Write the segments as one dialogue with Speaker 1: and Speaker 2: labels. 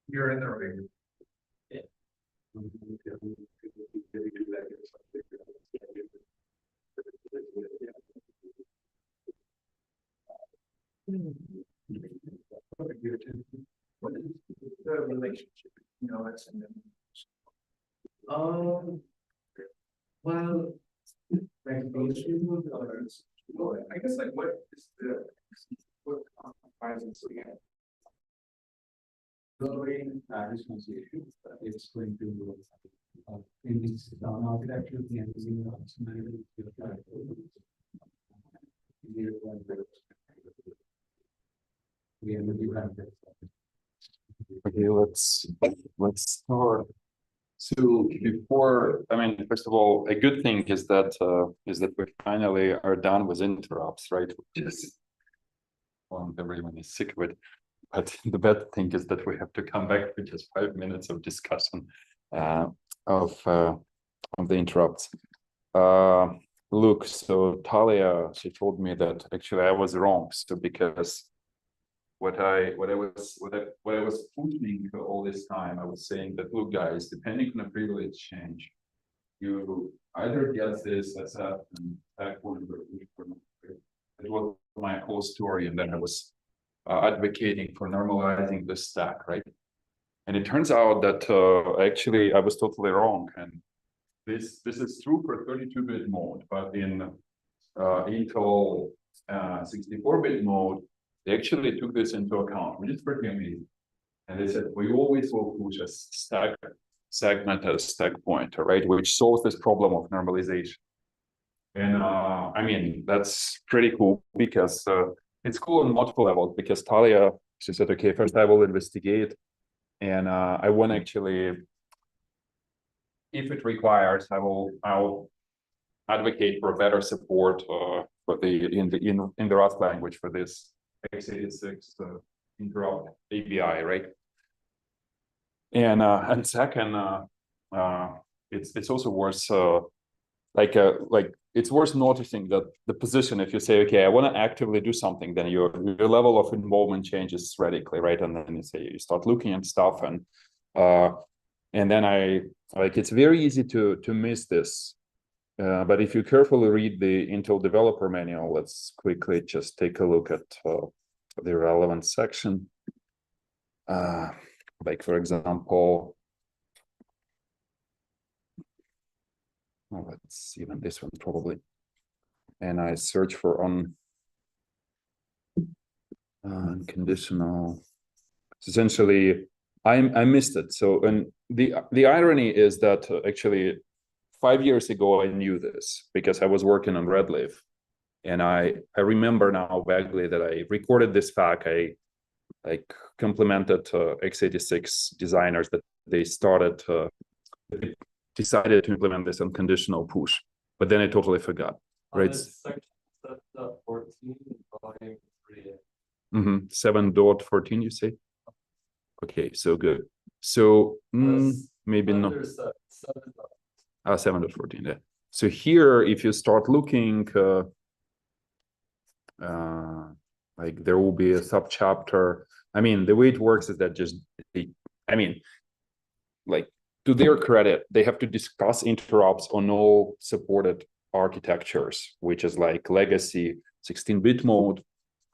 Speaker 1: You're in the right. What is the relationship? You know, that's well, I guess like what is the what comprises again?
Speaker 2: Lowering association, it's going to in this architecture, the engineering
Speaker 3: Okay, let's start. So before, I mean, first of all, a good thing is that we finally are done with interrupts, right? Which is, well, everyone is sick of it. But the bad thing is that we have to come back to just 5 minutes of discussion of the interrupts. Look, so Talia, she told me that actually I was wrong. So because what I was pushing for all this time, I was saying that, look, guys, depending on the privilege change, you either get this as a backward or it was my whole story, and then I was advocating for normalizing the stack, right? And it turns out that actually I was totally wrong, and this is true for 32-bit mode, but in Intel 64-bit mode, they actually took this into account, which is pretty amazing. And they said we always will push a stack segment as stack pointer, right? Which solves this problem of normalization. And I mean, that's pretty cool because it's cool on multiple levels, because Talia, she said, okay, first I will investigate, and I want actually, if it requires, I'll advocate for better support for the in the Rust language for this x86 interrupt API, right? And second, it's also worth like it's worth noticing that the position, if you say, okay, I want to actively do something, then your level of involvement changes radically, right? And then you start looking at stuff, and then it's very easy to miss this. But if you carefully read the Intel developer manual, let's quickly just take a look at the relevant section. Like, for example, let's even this one probably. And I search for unconditional. Essentially, I missed it. So, and the irony is that actually 5 years ago I knew this because I was working on Redleaf, and I remember now vaguely that I recorded this FAQ. I complimented x86 designers that they decided to implement this unconditional push, but then I totally forgot. Right? 7.14, you say? Okay, so good. So maybe not. 7.14, yeah. So here, if you start looking, like there will be a subchapter. I mean, the way it works is that I mean, like, to their credit, they have to discuss interrupts on all supported architectures, which is like legacy 16-bit mode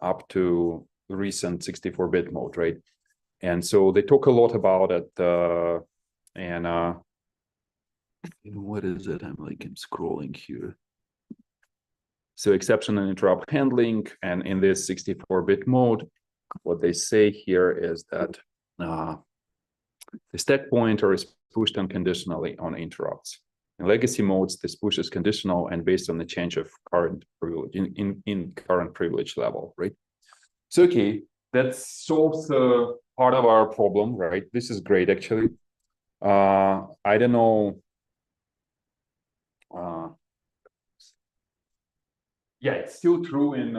Speaker 3: up to recent 64-bit mode, right? And so they talk a lot about it. What is it? I'm scrolling here. So exception and interrupt handling, and in this 64-bit mode, what they say here is that the stack pointer is pushed unconditionally on interrupts. In legacy modes, this push is conditional and based on the change of current privilege in current privilege level, right? So okay, that solves part of our problem, right? This is great, actually. I don't know. Yeah, it's still true in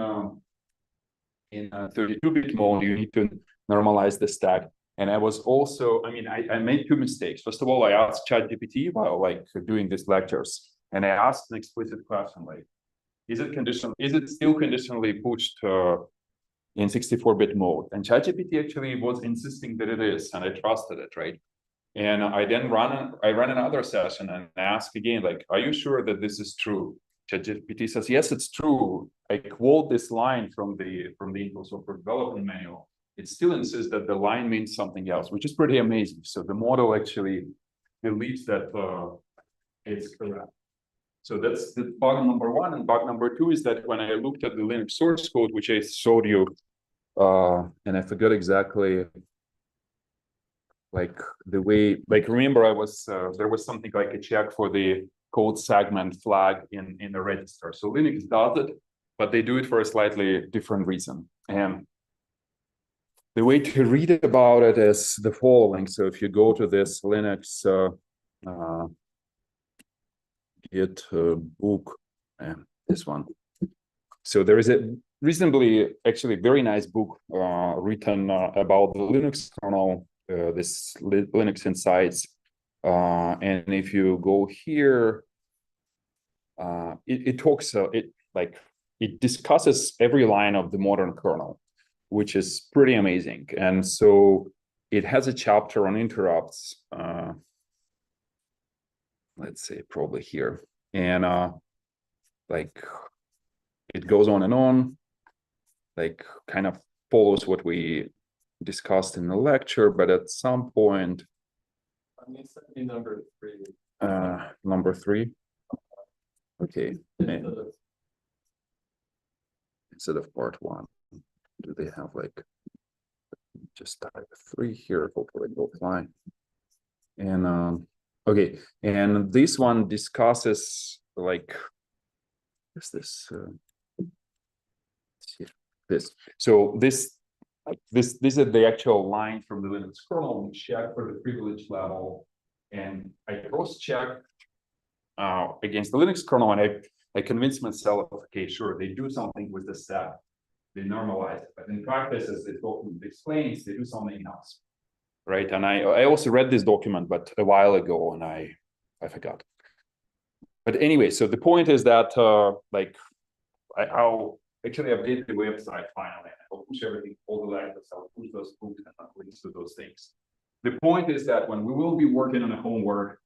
Speaker 3: 32-bit mode. You need to normalize the stack. And I was also, I mean, I made two mistakes. First of all, I asked ChatGPT while doing these lectures, and I asked an explicit question like, is it still conditionally pushed in 64-bit mode. And ChatGPT actually was insisting that it is, and I trusted it, right? And I then ran another session and asked again, like, are you sure that this is true? ChatGPT says, yes, it's true. I quote this line from the Intel Software Development Manual. It still insists that the line means something else, which is pretty amazing. So the model actually believes that it's correct. So that's the bug number one. And bug number two is that when I looked at the Linux source code, which I showed you, and I forgot exactly like the way, like remember I was, there was something like a check for the code segment flag in the register. So Linux does it, but they do it for a slightly different reason. And the way to read about it is the following. So if you go to this Linux Git book, this one. So there is a reasonably, actually very nice book written about the Linux kernel, this Linux Insights. And if you go here, it talks, it discusses every line of the modern kernel, which is pretty amazing. And so it has a chapter on interrupts. Let's say probably here. And like it goes on and on, like kind of follows what we discussed in the lecture, but at some point,
Speaker 1: Number three.
Speaker 3: Number three. Okay. Instead of part one, do they have like just type 3 here? Hopefully it will fly. And okay, and this one discusses like what's this? This. So this is the actual line from the Linux kernel. We check for the privilege level, and I cross-check against the Linux kernel, and I convinced myself, okay, sure, they do something with the stack, they normalize it, but in practice, as the document explains, they do something else, right? And I also read this document, but a while ago, and I forgot. But anyway, so the point is that like I'll actually update the website finally. I'll push everything, all the lectures, I'll push those books and links to those things. The point is that when we will be working on a homework,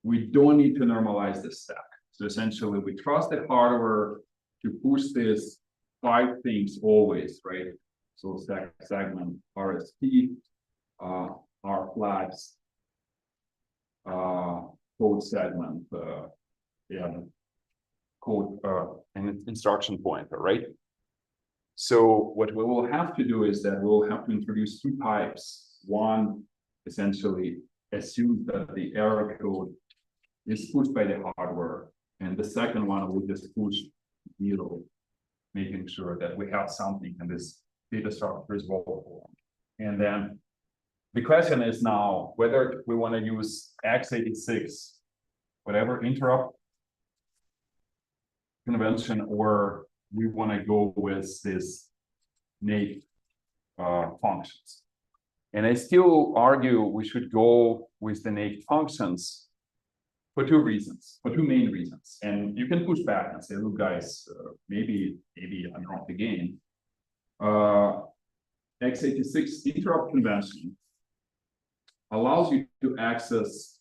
Speaker 3: we don't need to normalize the stack. So essentially, we trust the hardware to push these 5 things always, right? So stack segment, RSP, R flags, code segment, code and instruction pointer, right? So what we will have to do is that we'll have to introduce 2 types. One essentially assumes that the error code is pushed by the hardware, and the second one will just push 0, making sure that we have something in this data structure is form. And then the question is now whether we want to use x86, whatever interrupt convention, or we want to go with this naked functions. And I still argue we should go with the naked functions for 2 reasons, for 2 main reasons. And you can push back and say, look, guys, maybe I'm wrong again. x86 interrupt convention allows you to access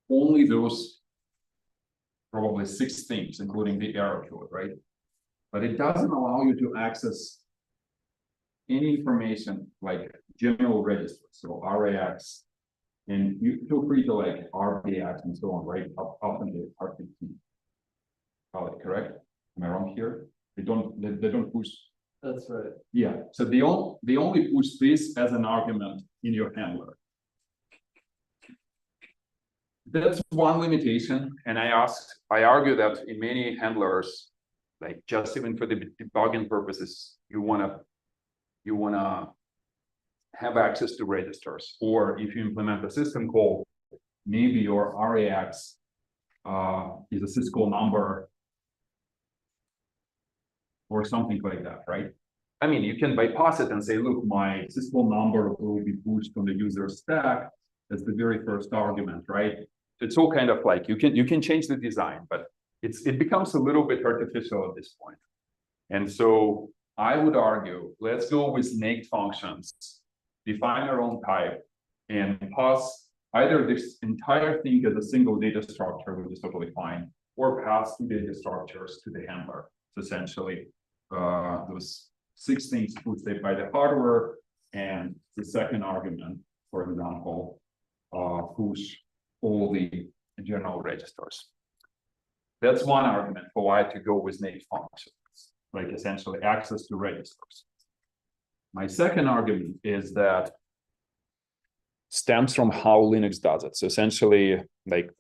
Speaker 3: only those probably 6 things, including the error code, right? But it doesn't allow you to access any information like general registers, so RAX, and you feel free to like RBX and so on, right? Up until R15. Correct? Am I wrong here? They don't push.
Speaker 1: That's right.
Speaker 3: Yeah. So they only push this as an argument in your handler. That's one limitation, and I argue that in many handlers, like just even for the debugging purposes, you wanna have access to registers, or if you implement a system call, maybe your RAX is a syscall number or something like that, right? I mean, you can bypass it and say, look, my syscall number will be pushed on the user stack. That's the very first argument, right? It's all kind of like you can change the design, but it becomes a little bit artificial at this point. And so I would argue, let's go with naked functions, define our own type, and pass either this entire thing as a single data structure, which is totally fine, or pass two data structures to the handler. So essentially, those 6 things put by the hardware, and the second argument, for example, push all the general registers. That's one argument for why to go with naked functions, like essentially access to registers. My second argument is that stems from how Linux does it. So essentially, like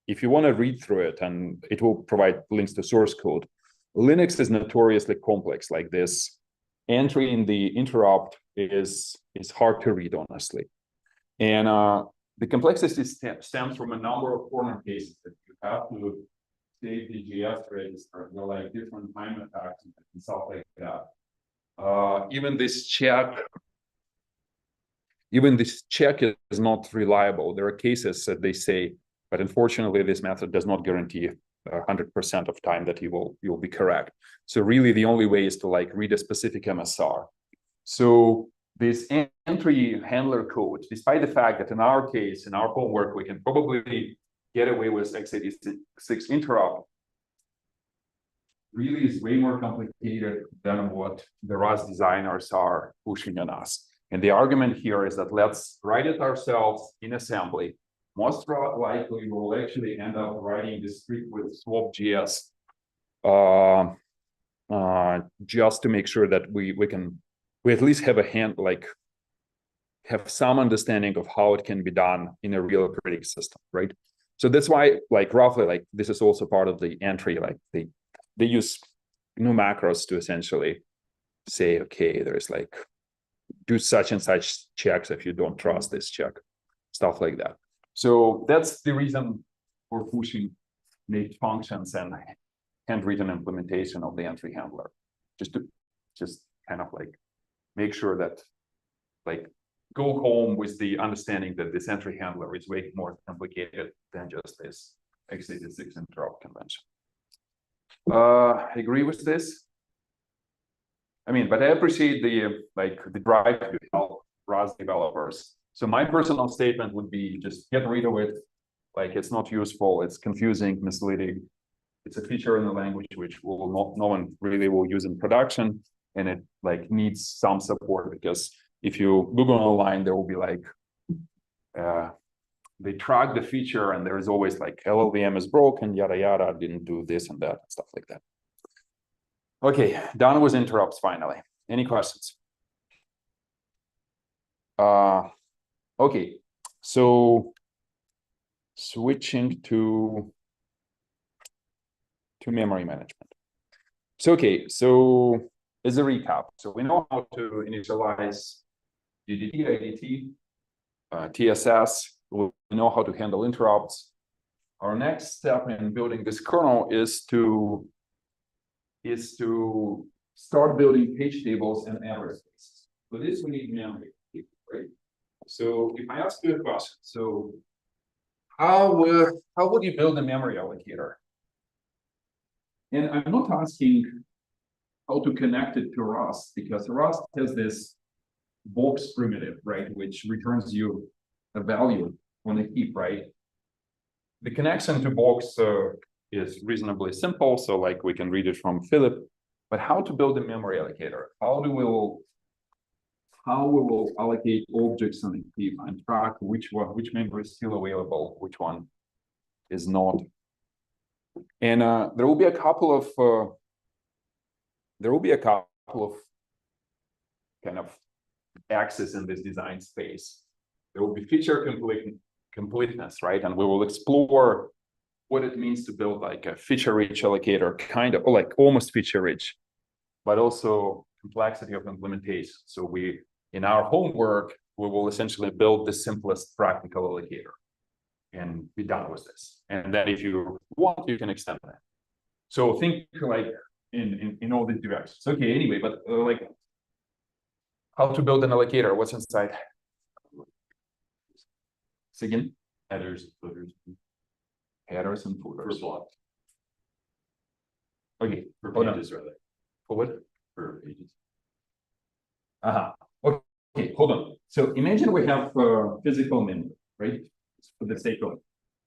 Speaker 3: if you want to read through it, and it will provide links to source code, Linux is notoriously complex. Like this entry in the interrupt is hard to read, honestly. And the complexity stems from a number of corner cases that you have to save the GS register, like different time attacks and stuff like that. Even this check is not reliable. There are cases that they say, but unfortunately, this method does not guarantee 100% of time that you'll be correct. So really, the only way is to like read a specific MSR. So this entry handler code, despite the fact that in our case, in our homework, we can probably get away with x86 interrupt, really is way more complicated than what the Rust designers are pushing on us. And the argument here is that let's write it ourselves in assembly. Most likely, we'll actually end up writing this script with swap.js just to make sure that we at least have have some understanding of how it can be done in a real operating system, right? So that's why, like roughly, like this is also part of the entry. Like they use new macros to essentially say, okay, there's like do such and such checks if you don't trust this check, stuff like that. So that's the reason for pushing naked functions and handwritten implementation of the entry handler, just kind of like make sure that like go home with the understanding that this entry handler is way more complicated than just this x86 interrupt convention. Agree with this? I mean, but I appreciate the drive to help Rust developers. So my personal statement would be just get rid of it. Like it's not useful, it's confusing, misleading. It's a feature in the language which no one really will use in production, and it like needs some support, because if you Google online, there will be like they track the feature and there is always like LLVM is broken, yada yada, didn't do this and that, and stuff like that. Okay, done with interrupts finally. Any questions? Okay, so switching to memory management. So okay, so as a recap, so we know how to initialize UDT, IDT, TSS. We know how to handle interrupts. Our next step in building this kernel is to start building page tables and address spaces. For this, we need memory, right? So if I ask you a question, so how would you build a memory allocator? And I'm not asking how to connect it to Rust, because Rust has this box primitive, right, which returns you a value on a heap, right? The connection to box is reasonably simple, so like we can read it from Philip. But how to build a memory allocator? How we will allocate objects on a heap and track which memory is still available, which one is not. And there will be a couple of kind of axes in this design space. There will be feature completeness, right? And we will explore what it means to build like a feature-rich allocator, kind of, or like almost feature-rich, but also complexity of implementation. So in our homework, we will essentially build the simplest practical allocator and be done with this. And then if you want, you can extend that. So think like in all these directions. Okay, anyway, but like how to build an allocator, what's inside? Again, headers, footers, and footers. Okay,
Speaker 4: For
Speaker 3: hold on.
Speaker 4: pages, rather,
Speaker 3: For what?
Speaker 4: for pages.
Speaker 3: Uh-huh. Okay, hold on. So imagine we have physical memory, right? For the sake of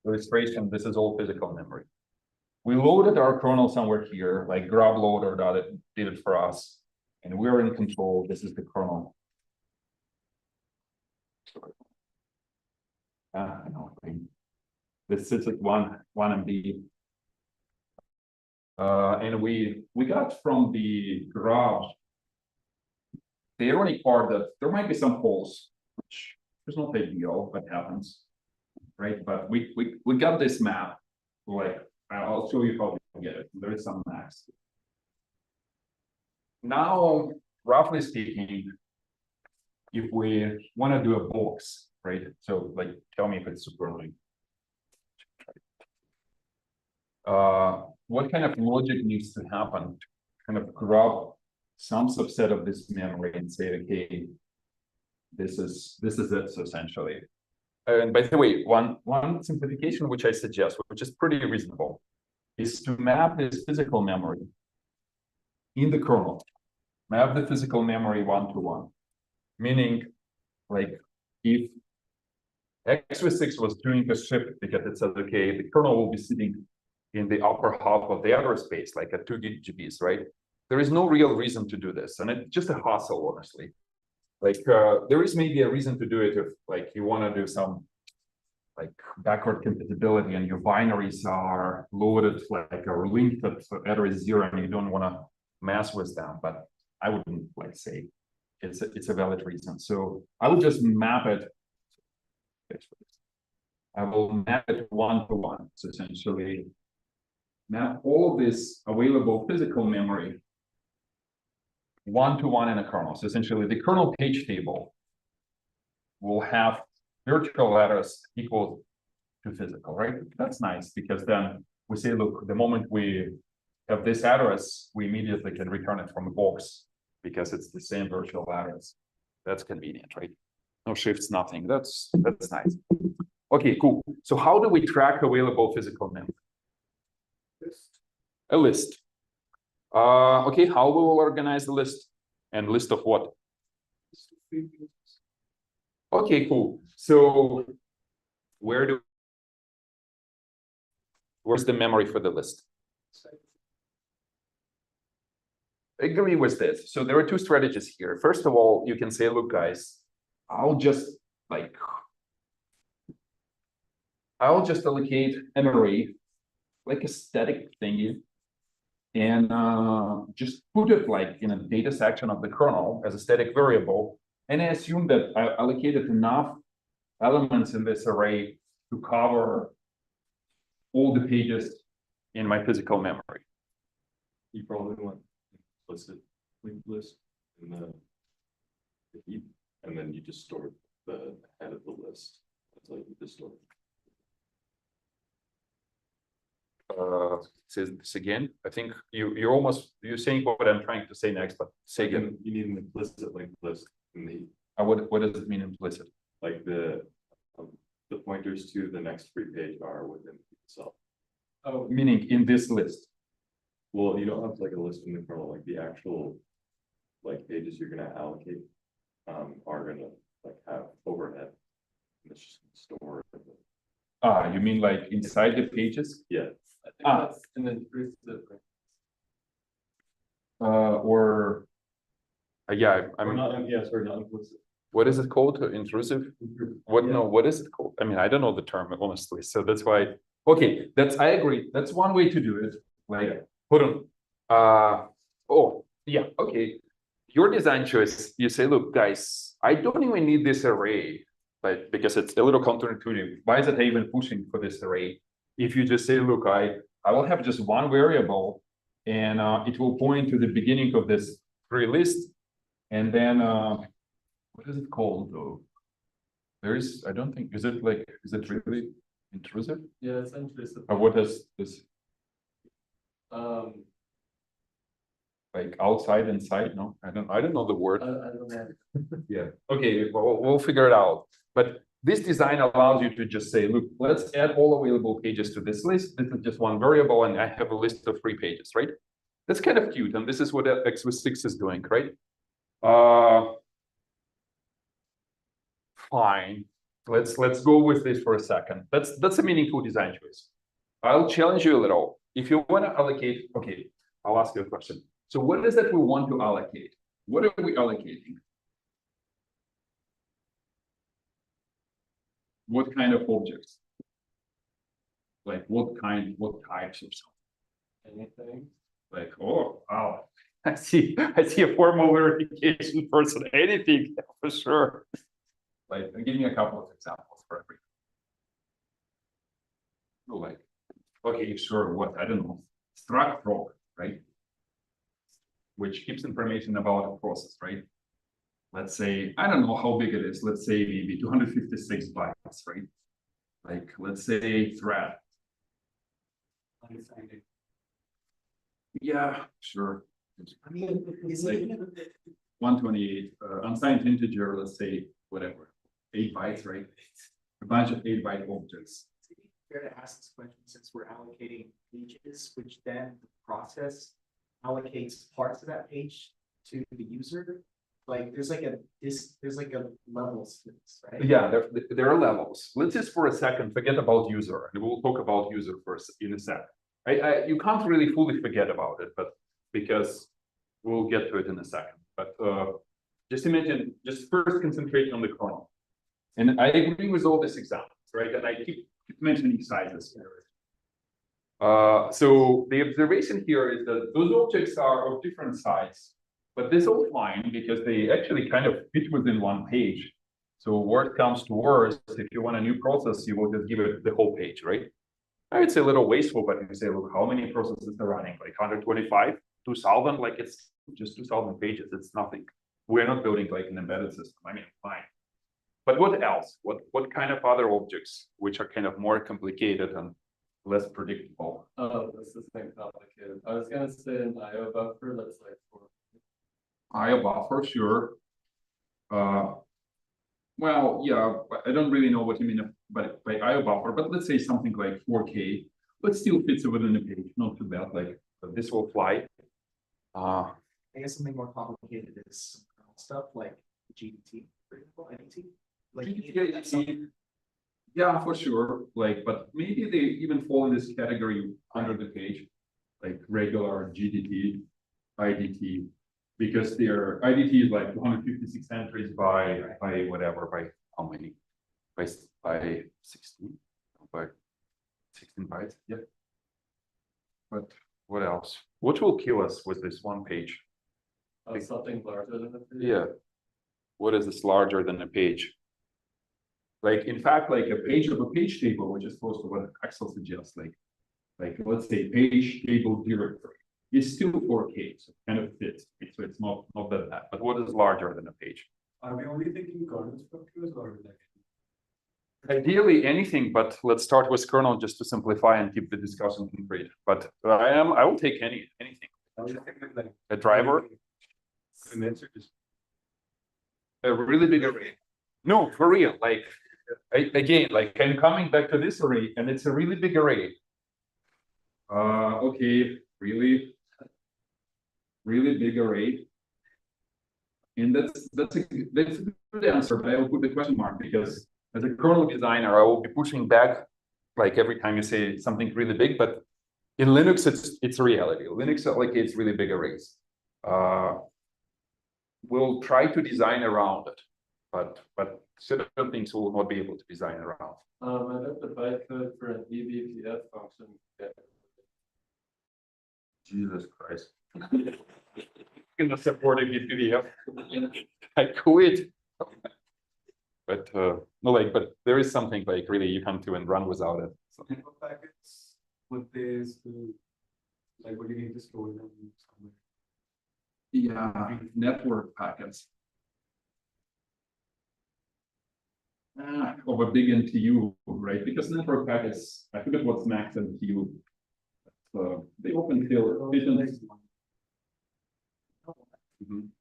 Speaker 3: illustration, this is all physical memory. We loaded our kernel somewhere here, like grub loader did it for us, and we're in control. This is the kernel. No, this sits at one MB. And we got from the garage the ironic part that there might be some holes, which there's no big deal, what happens, right? But we got this map, like I'll show you how to get it. There is some maps. Now, roughly speaking, if we want to do a box, right? So like, tell me if it's super annoying. What kind of logic needs to happen to kind of grab some subset of this memory and say, okay, this is it, so essentially. And by the way, one simplification which I suggest, which is pretty reasonable, is to map this physical memory in the kernel. Map the physical memory one-to-one. Meaning, like, if x86 was doing a shift because it says, okay, the kernel will be sitting in the upper half of the address space, like at 2 GBs, right? There is no real reason to do this, and it's just a hassle, honestly. Like, there is maybe a reason to do it if, like, you want to do some, like, backward compatibility, and your binaries are loaded, like, or linked at address 0, and you don't want to mess with them. But I wouldn't, like, say it's a valid reason. So I would just map it. I will map it one-to-one. So essentially, map all this available physical memory one-to-one in a kernel. So essentially, the kernel page table will have virtual address equal to physical, right? That's nice, because then we say, look, the moment we have this address, we immediately can return it from the box because it's the same virtual address. That's convenient, right? No shifts, nothing. That's nice. Okay, cool. So how do we track available physical memory? A list. Okay, how we will organize the list? And list of what? Okay, cool. So where's the memory for the list? I agree with this. So there are two strategies here. First of all, you can say, look, guys, I'll just allocate an array, like a static thingy, and just put it like in a data section of the kernel as a static variable. And I assume that I allocated enough elements in this array to cover all the pages in my physical memory.
Speaker 4: You probably want implicit linked list in the heap, and then you just store the head of the list. That's how you just store it.
Speaker 3: Say this again. I think you're saying what I'm trying to say next, but say again.
Speaker 4: You need an implicit linked list in the heap.
Speaker 3: What does it mean implicit?
Speaker 4: Like the pointers to the next free page are within itself.
Speaker 3: Oh, meaning in this list.
Speaker 4: Well, you don't have like a list in the kernel, like the actual like pages you're gonna allocate are gonna like have overhead. And it's just stored.
Speaker 3: You mean like inside the pages?
Speaker 4: Yeah.
Speaker 1: And then here's the.
Speaker 3: Yeah, I mean,
Speaker 4: Sorry, not implicit.
Speaker 3: what is it called? Intrusive? What?
Speaker 4: Yeah.
Speaker 3: No, what is it called? I mean, I don't know the term, honestly. So that's why. Okay, I agree. That's one way to do it. Like, hold on. Oh, yeah. Okay. Your design choice. You say, look, guys, I don't even need this array, but because it's a little counterintuitive. Why is it even pushing for this array? If you just say, look, I will have just one variable, and it will point to the beginning of this free list, and then what is it called though? I don't think, is it really intrusive?
Speaker 1: Yeah, essentially.
Speaker 3: Or what is this? Like outside, inside? No, I don't know the word.
Speaker 1: I don't know.
Speaker 3: Yeah. Okay, well, we'll figure it out. But this design allows you to just say, look, let's add all available pages to this list. This is just one variable, and I have a list of free pages, right? That's kind of cute, and this is what x6 is doing, right? Fine. Let's go with this for a second. That's a meaningful design choice. I'll challenge you a little. If you want to allocate, okay, I'll ask you a question. So what is that we want to allocate? What are we allocating? What kind of objects? Like what types of something?
Speaker 4: Anything?
Speaker 3: Like, oh, wow. I see a formal verification person, anything for sure. Like, give me a couple of examples for everything. Oh, like, okay, sure, what, I don't know, struct frog, right? Which keeps information about a process, right? Let's say, I don't know how big it is, let's say maybe 256 bytes, right? Like, let's say thread. Yeah, sure.
Speaker 5: I mean, is it?
Speaker 3: 128, unsigned integer, let's say, whatever, 8 bytes, right? A bunch of 8-byte objects.
Speaker 5: Fair to ask this question since we're allocating pages, which then the process allocates parts of that page to the user. Like there's like a levels to this, right?
Speaker 3: Yeah, there are levels. Let's just for a second forget about user, and we'll talk about user first in a sec. You can't really fully forget about it, but because we'll get to it in a second. But just imagine, just first concentrate on the kernel. And I agree with all these examples, right? And I keep mentioning sizes. So the observation here is that those objects are of different size, but this is all fine because they actually kind of fit within one page. So worst comes to worst, if you want a new process, you will just give it the whole page, right? It's a little wasteful, but you say, look, how many processes are running? Like 125, 2000, like it's just 2000 pages, it's nothing. We're not building like an embedded system, I mean, fine. But what else? What kind of other objects, which are kind of more complicated and less predictable?
Speaker 4: Oh, this is thing complicated. I was gonna say an IO buffer that's like for
Speaker 3: IO buffer, sure. Well, yeah, I don't really know what you mean by IO buffer, but let's say something like 4K, but still fits within the page, not too bad, like this will fly.
Speaker 5: I guess something more complicated is some kernel stuff like GDT, for example, NET. Like
Speaker 3: Yeah, for sure. Like, but maybe they even fall in this category under the page, like regular GDT, IDT, because their IDT is like 256 entries by whatever, by how many? By 16, by 16 bytes. Yeah. But what else? What will kill us with this one page?
Speaker 4: something larger than the page.
Speaker 3: Yeah. What is this larger than a page? Like, in fact, like a page of a page table, which is close to what Excel suggests, like let's say page table directory is still 4K, so it kind of fits. So it's not that bad. But what is larger than a page?
Speaker 2: Are we only thinking kernel structures or like?
Speaker 3: Ideally anything, but let's start with kernel just to simplify and keep the discussion concrete. But I will take anything. A driver, a really big array. No, for real. Like again, like I'm coming back to this array, and it's a really big array. Okay, really big array. And that's a good answer, but I will put the question mark because as a kernel designer, I will be pushing back like every time you say something really big, but in Linux, it's a reality. Linux allocates really big arrays. We'll try to design around it, but certain things we'll not be able to design around.
Speaker 4: I left the bytecode for an eBPF function. Yeah.
Speaker 3: Jesus Christ. Gonna support a PDF. I quit. But no, like, but there is something like really you come to and run without it. So.
Speaker 2: Packets with this, like, what do you need to store them somewhere?
Speaker 3: Yeah, network packets. Of a big NTU, right? Because network packets, I forget what's max NTU. They often feel efficient.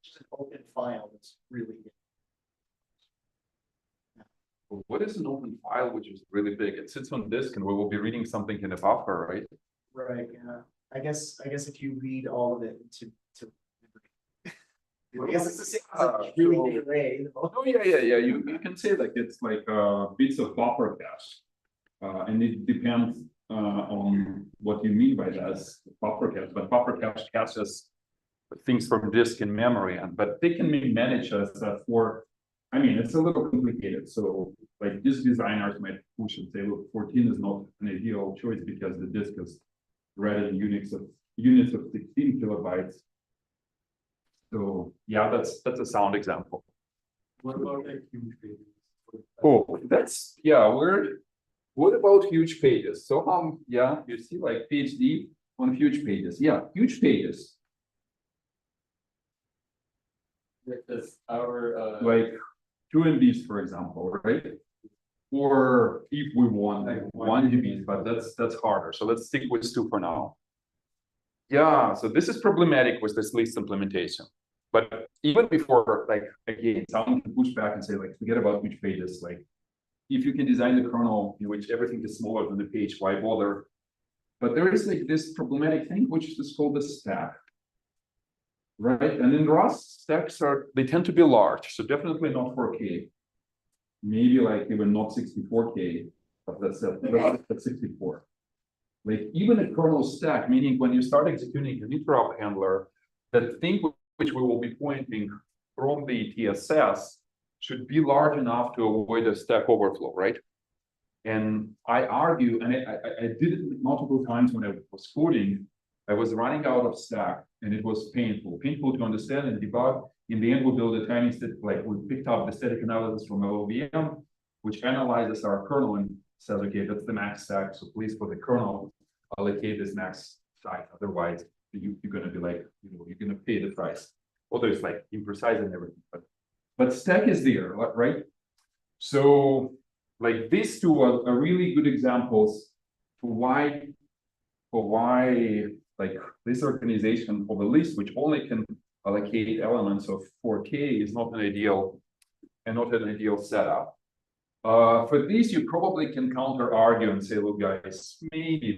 Speaker 5: just an open file that's really
Speaker 3: What is an open file which is really big? It sits on disk and we will be reading something in a buffer, right?
Speaker 5: right. Yeah, I guess if you read all of it to. I guess it's the same as a really big array, you know?
Speaker 3: Oh, yeah. You can say like it's like bits of buffer cache. And it depends on what you mean by that buffer cache, but buffer cache caches things from disk and memory, but they can be managed as for, I mean, it's a little complicated. So like disk designers might push and say, look, 14 is not an ideal choice because the disk is read in units of 16 kilobytes. So yeah, that's a sound example.
Speaker 2: What about like huge pages?
Speaker 3: Oh, that's, yeah, what about huge pages? So yeah, you see like PhD on huge pages. Yeah, huge pages.
Speaker 4: Because our
Speaker 3: Like 2 MBs, for example, right? Or if we want like 1 GB, but that's harder. So let's stick with 2 for now. Yeah, so this is problematic with this list implementation. But even before, like again, someone can push back and say, like, forget about huge pages. Like, if you can design the kernel in which everything is smaller than the page, why bother? But there is like this problematic thing, which is called the stack. Right, and in Rust, stacks they tend to be large, so definitely not 4K. Maybe like even not 64K, but that's 64. Like even a kernel stack, meaning when you start executing an interrupt handler, that thing which we will be pointing from the TSS should be large enough to avoid a stack overflow, right? And I argue, and I did it multiple times when I was coding. I was running out of stack, and it was painful to understand and debug. In the end, we built a tiny we picked up the static analysis from LLVM, which analyzes our kernel and says, okay, that's the max stack. So please, for the kernel, allocate this max size. Otherwise, you're going to be like, you're going to pay the price. Although it's like imprecise and everything, but stack is there, right? So like these two are really good examples for why like this organization of a list which only can allocate elements of 4K is not an ideal setup. For these, you probably can counter argue and say, look, guys, maybe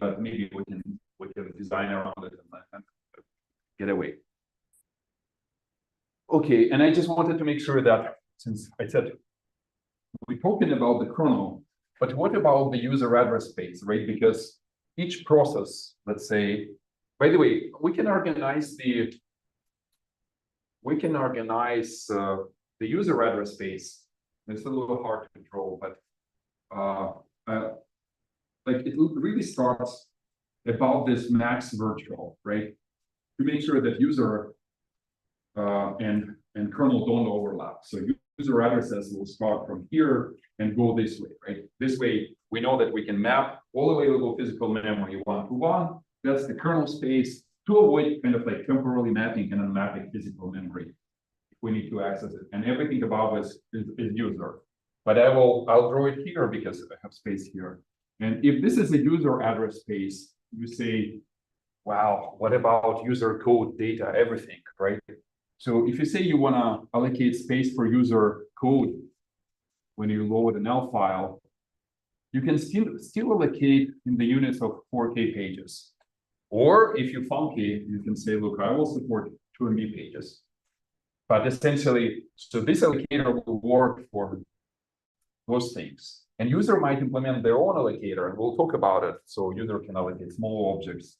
Speaker 3: we can design around it and get away. Okay, and I just wanted to make sure that since I said we're talking about the kernel, but what about the user address space, right? Because each process, let's say, by the way, we can organize the user address space. It's a little hard to control, but like it really starts about this max virtual, right? To make sure that user and kernel don't overlap. So user addresses will start from here and go this way, right? This way, we know that we can map all available physical memory one-to-one. That's the kernel space to avoid kind of like temporarily mapping and unmapping physical memory if we need to access it. And everything above is user. But I'll draw it here because I have space here. And if this is a user address space, you say, wow, what about user code, data, everything, right? So if you say you want to allocate space for user code when you load an L file, you can still allocate in the units of 4K pages. Or if you're funky, you can say, look, I will support 2 MB pages. But essentially, so this allocator will work for those things. And user might implement their own allocator, and we'll talk about it. So user can allocate small objects.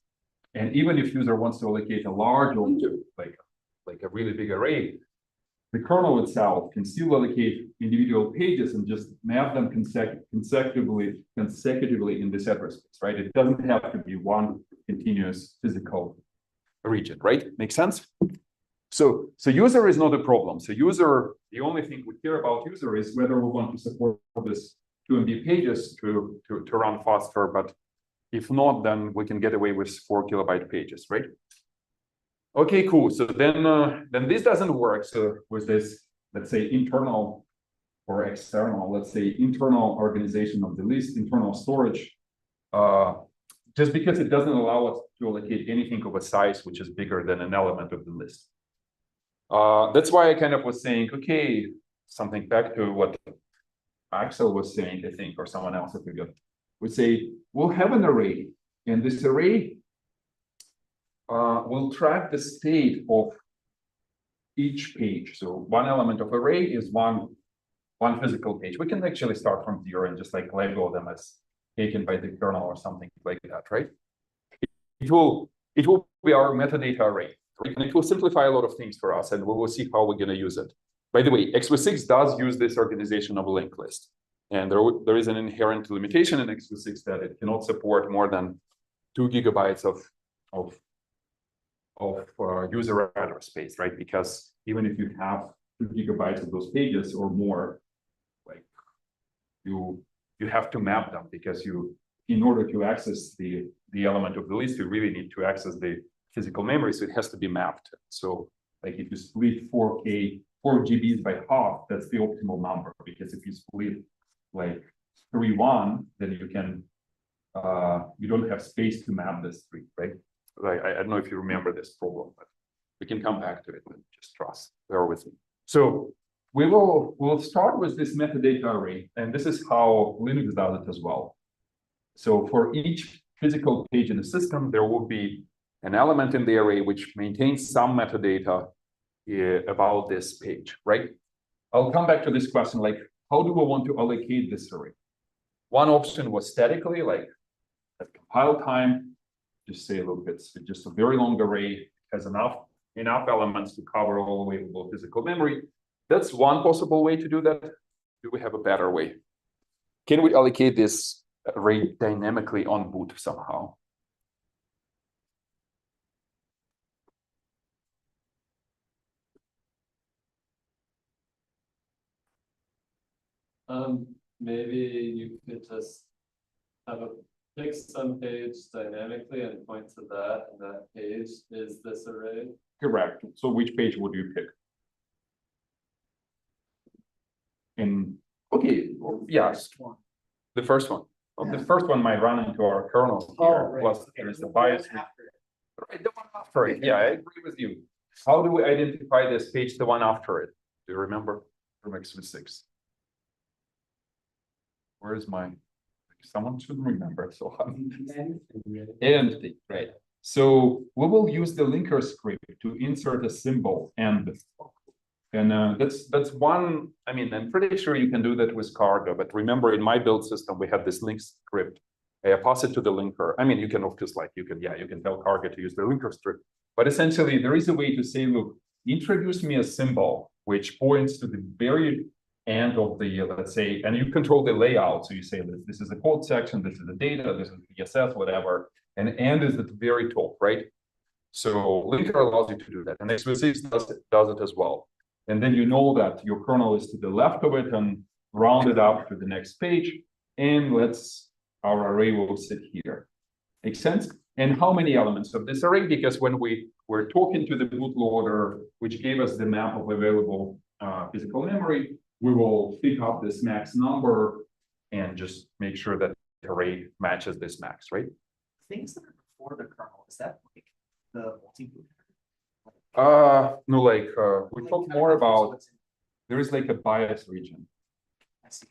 Speaker 3: And even if user wants to allocate a large object, like a really big array, the kernel itself can still allocate individual pages and just map them consecutively in this address space, right? It doesn't have to be one continuous physical region, right? Make sense? So user is not a problem. So user, the only thing we care about user is whether we want to support this 2 MB pages to run faster, but if not, then we can get away with 4 kilobyte pages, right? Okay, cool. So then this doesn't work. So with this, let's say internal or external, let's say internal organization of the list, internal storage, just because it doesn't allow us to allocate anything of a size which is bigger than an element of the list. That's why I kind of was saying, okay, something back to what Axel was saying, I think, or someone else, I forgot, would say, we'll have an array, and this array will track the state of each page. So one element of array is one physical page. We can actually start from 0 and just like label them as taken by the kernel or something like that, right? It will be our metadata array, right? And it will simplify a lot of things for us, and we will see how we're going to use it. By the way, x86 does use this organization of a linked list, and there is an inherent limitation in x86 that it cannot support more than 2 gigabytes of user address space, right? Because even if you have 2 gigabytes of those pages or more, like you have to map them, because in order to access the element of the list, you really need to access the physical memory, so it has to be mapped. So like if you split 4 GBs by half, that's the optimal number, because if you split like 3-1, then you don't have space to map this 3, right? I don't know if you remember this problem, but we can come back to it, and just trust, bear with me. So we'll start with this metadata array, and this is how Linux does it as well. So for each physical page in the system, there will be an element in the array which maintains some metadata about this page, right? I'll come back to this question, like, how do we want to allocate this array? One option was statically, like at compile time, just say, look, it's just a very long array, has enough elements to cover all available physical memory. That's one possible way to do that. Do we have a better way? Can we allocate this array dynamically on boot somehow?
Speaker 4: Maybe you could just have a pick some page dynamically and point to that, and that page is this array.
Speaker 3: Correct. So which page would you pick? Okay, yes, the first one. Well, the first one might run into our kernel here,
Speaker 5: right.
Speaker 3: plus there is the bias. Right, the one after it. Yeah, I agree with you. How do we identify this page, the one after it? Do you remember from x86? Where is my? Someone should remember. So empty, right? So we will use the linker script to insert a symbol and that's one. I mean, I'm pretty sure you can do that with cargo, but remember, in my build system, we have this link script. I pass it to the linker. I mean, you can of course, like you can tell cargo to use the linker script, but essentially there is a way to say, look, introduce me a symbol which points to the very end of the, let's say, and you control the layout. So you say that this is the code section, this is the data, this is the CSS, whatever, and end is at the very top, right? So linker allows you to do that, and x86 does it as well. And then you know that your kernel is to the left of it and round it up to the next page, and our array will sit here. Make sense? And how many elements of this array? Because when we were talking to the bootloader, which gave us the map of available physical memory, we will pick up this max number and just make sure that the array matches this max, right?
Speaker 5: Things that are before the kernel, is that like the multi-boot?
Speaker 3: No, like we talk more about, there is like a bias region,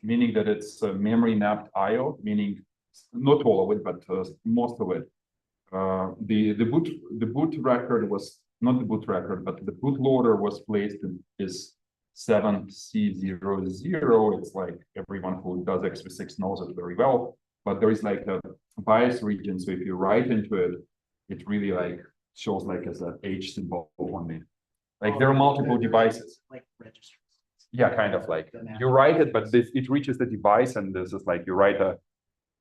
Speaker 3: meaning that it's memory mapped IO, meaning not all of it, but most of it. The boot record was not the boot record, but the bootloader was placed in is 7C00. It's like everyone who does x86 knows it very well, but there is like a bias region. So if you write into it, it really like shows like as a H symbol only. Like there are multiple devices.
Speaker 5: Like registers.
Speaker 3: Yeah, kind of like you write it, but it reaches the device, and this is like you write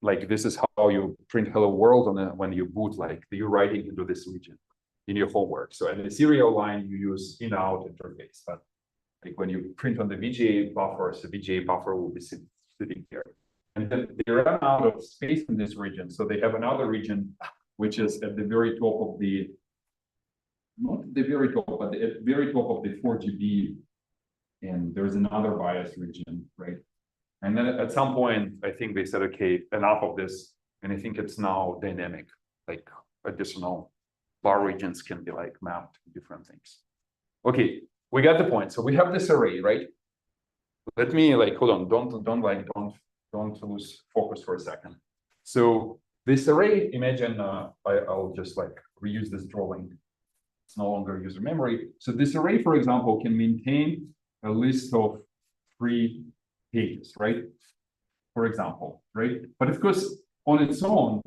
Speaker 3: like this is how you print hello world when you boot, like you're writing into this region in your homework. So in the serial line you use in-out interface, but like when you print on the VGA buffers, the VGA buffer will be sitting here. And then they run out of space in this region, so they have another region which is at the very top of the, not the very top, but at the very top of the 4 GB. And there's another bias region, right? And then at some point, I think they said, okay, enough of this. And I think it's now dynamic, like additional bar regions can be like mapped to different things. Okay, we got the point. So we have this array, right? Let me like, hold on, don't lose focus for a second. So this array, imagine, I'll just like reuse this drawing. It's no longer user memory. So this array, for example, can maintain a list of 3 pages, right? For example, right? But of course, on its own,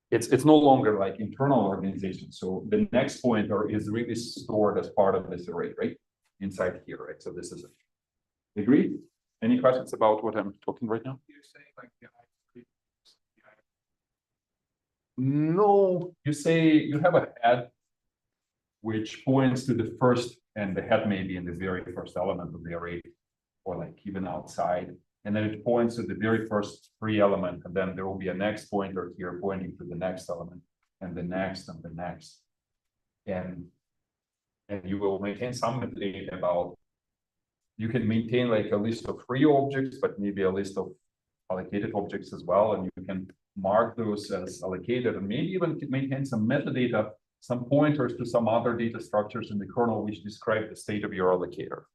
Speaker 3: it's no longer like internal organization. So the next pointer is really stored as part of this array, right? Inside here, right? So this is it. Agree? Any questions about what I'm talking right now?
Speaker 1: You're saying like the
Speaker 3: No, you say you have a head which points to the first, and the head may be in the very first element of the array, or like even outside. And then it points to the very first 3 element, and then there will be a next pointer here pointing to the next element, and the next, and the next. And you will maintain some data about, you can maintain like a list of free objects, but maybe a list of allocated objects as well, and you can mark those as allocated, and maybe even maintain some metadata, some pointers to some other data structures in the kernel which describe the state of your allocator.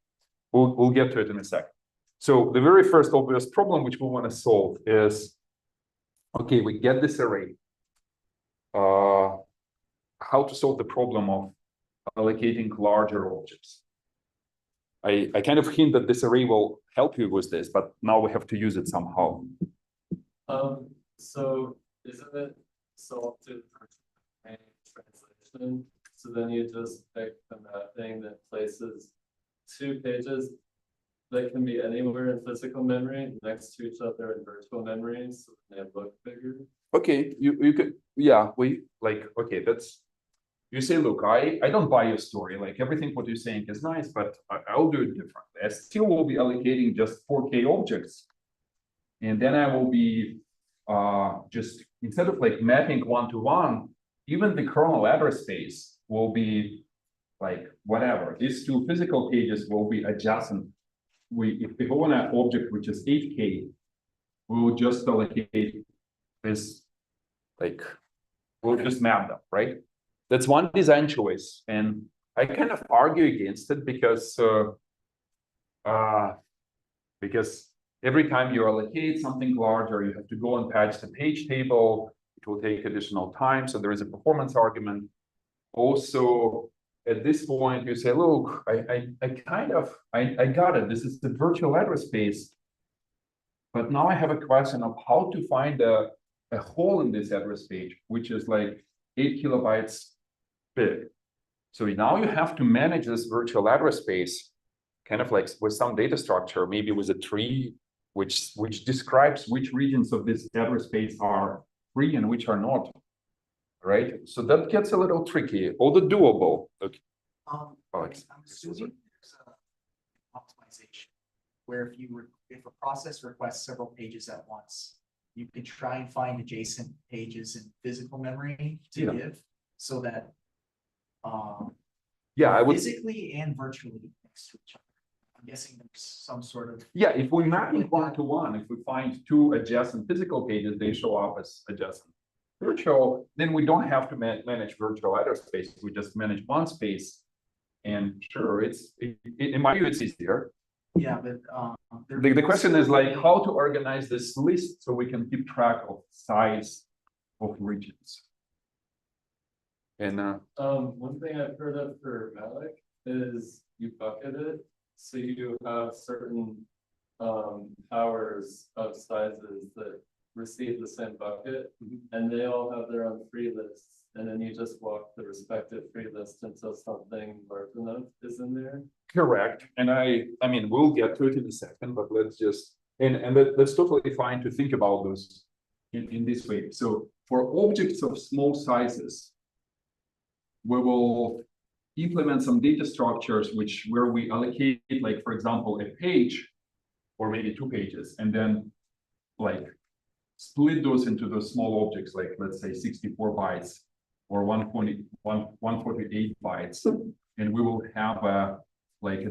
Speaker 3: We'll get to it in a second. So the very first obvious problem which we want to solve is, okay, we get this array. How to solve the problem of allocating larger objects? I kind of hint that this array will help you with this, but now we have to use it somehow.
Speaker 6: So isn't it solved through translation? So then you just pick the mapping that places 2 pages that can be anywhere in physical memory next to each other in virtual memory, so they look bigger.
Speaker 3: Okay, you could, yeah, we like, okay, that's, you say, look, I don't buy your story, like everything what you're saying is nice, but I'll do it differently. I still will be allocating just 4K objects, and then I will be just, instead of like mapping 1-to-1, even the kernel address space will be like whatever. These 2 physical pages will be adjacent. If we own an object which is 8K, we will just allocate this, like, we'll just map them, right? That's one design choice, and I kind of argue against it because every time you allocate something larger, you have to go and patch the page table. It will take additional time, so there is a performance argument. Also, at this point, you say, look, I got it. This is the virtual address space. But now I have a question of how to find a hole in this address page, which is like 8 kilobytes big. So now you have to manage this virtual address space kind of like with some data structure, maybe with a tree, which describes which regions of this address space are free and which are not. Right? So that gets a little tricky, although doable. Okay.
Speaker 5: I'm assuming there's a optimization where if a process requests several pages at once, you can try and find adjacent pages in physical memory to give, so that
Speaker 3: I would
Speaker 5: physically and virtually next to each other. I'm guessing there's some sort of
Speaker 3: if we map it 1-to-1, if we find 2 adjacent physical pages, they show up as adjacent. Virtual, then we don't have to manage virtual address space. We just manage one space, and sure, in my view, it's easier.
Speaker 5: Yeah, but
Speaker 3: the question is like how to organize this list so we can keep track of size of regions. And
Speaker 6: one thing I've heard of for malloc is you bucket it, so you have certain powers of sizes that receive the same bucket, and they all have their own free lists, and then you just walk the respective free list until something large enough is in there.
Speaker 3: Correct. And I mean, we'll get to it in a second, but let's just, and that's totally fine to think about those in this way. So for objects of small sizes, we will implement some data structures where we allocate, like, for example, a page or maybe 2 pages, and then like split those into those small objects, like let's say 64 bytes or 148 bytes, and we will have a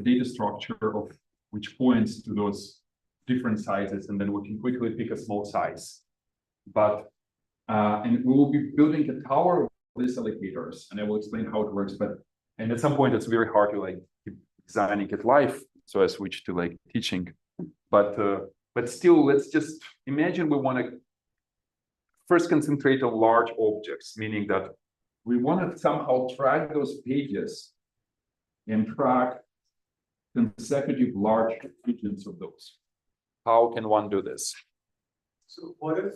Speaker 3: data structure of which points to those different sizes, and then we can quickly pick a small size. But and we will be building a tower of these allocators, and I will explain how it works. And at some point, it's very hard to keep designing it live, so I switch to teaching. But still, let's just imagine we want to first concentrate on large objects, meaning that we want to somehow track those pages and track consecutive large regions of those. How can one do this?
Speaker 2: So what if,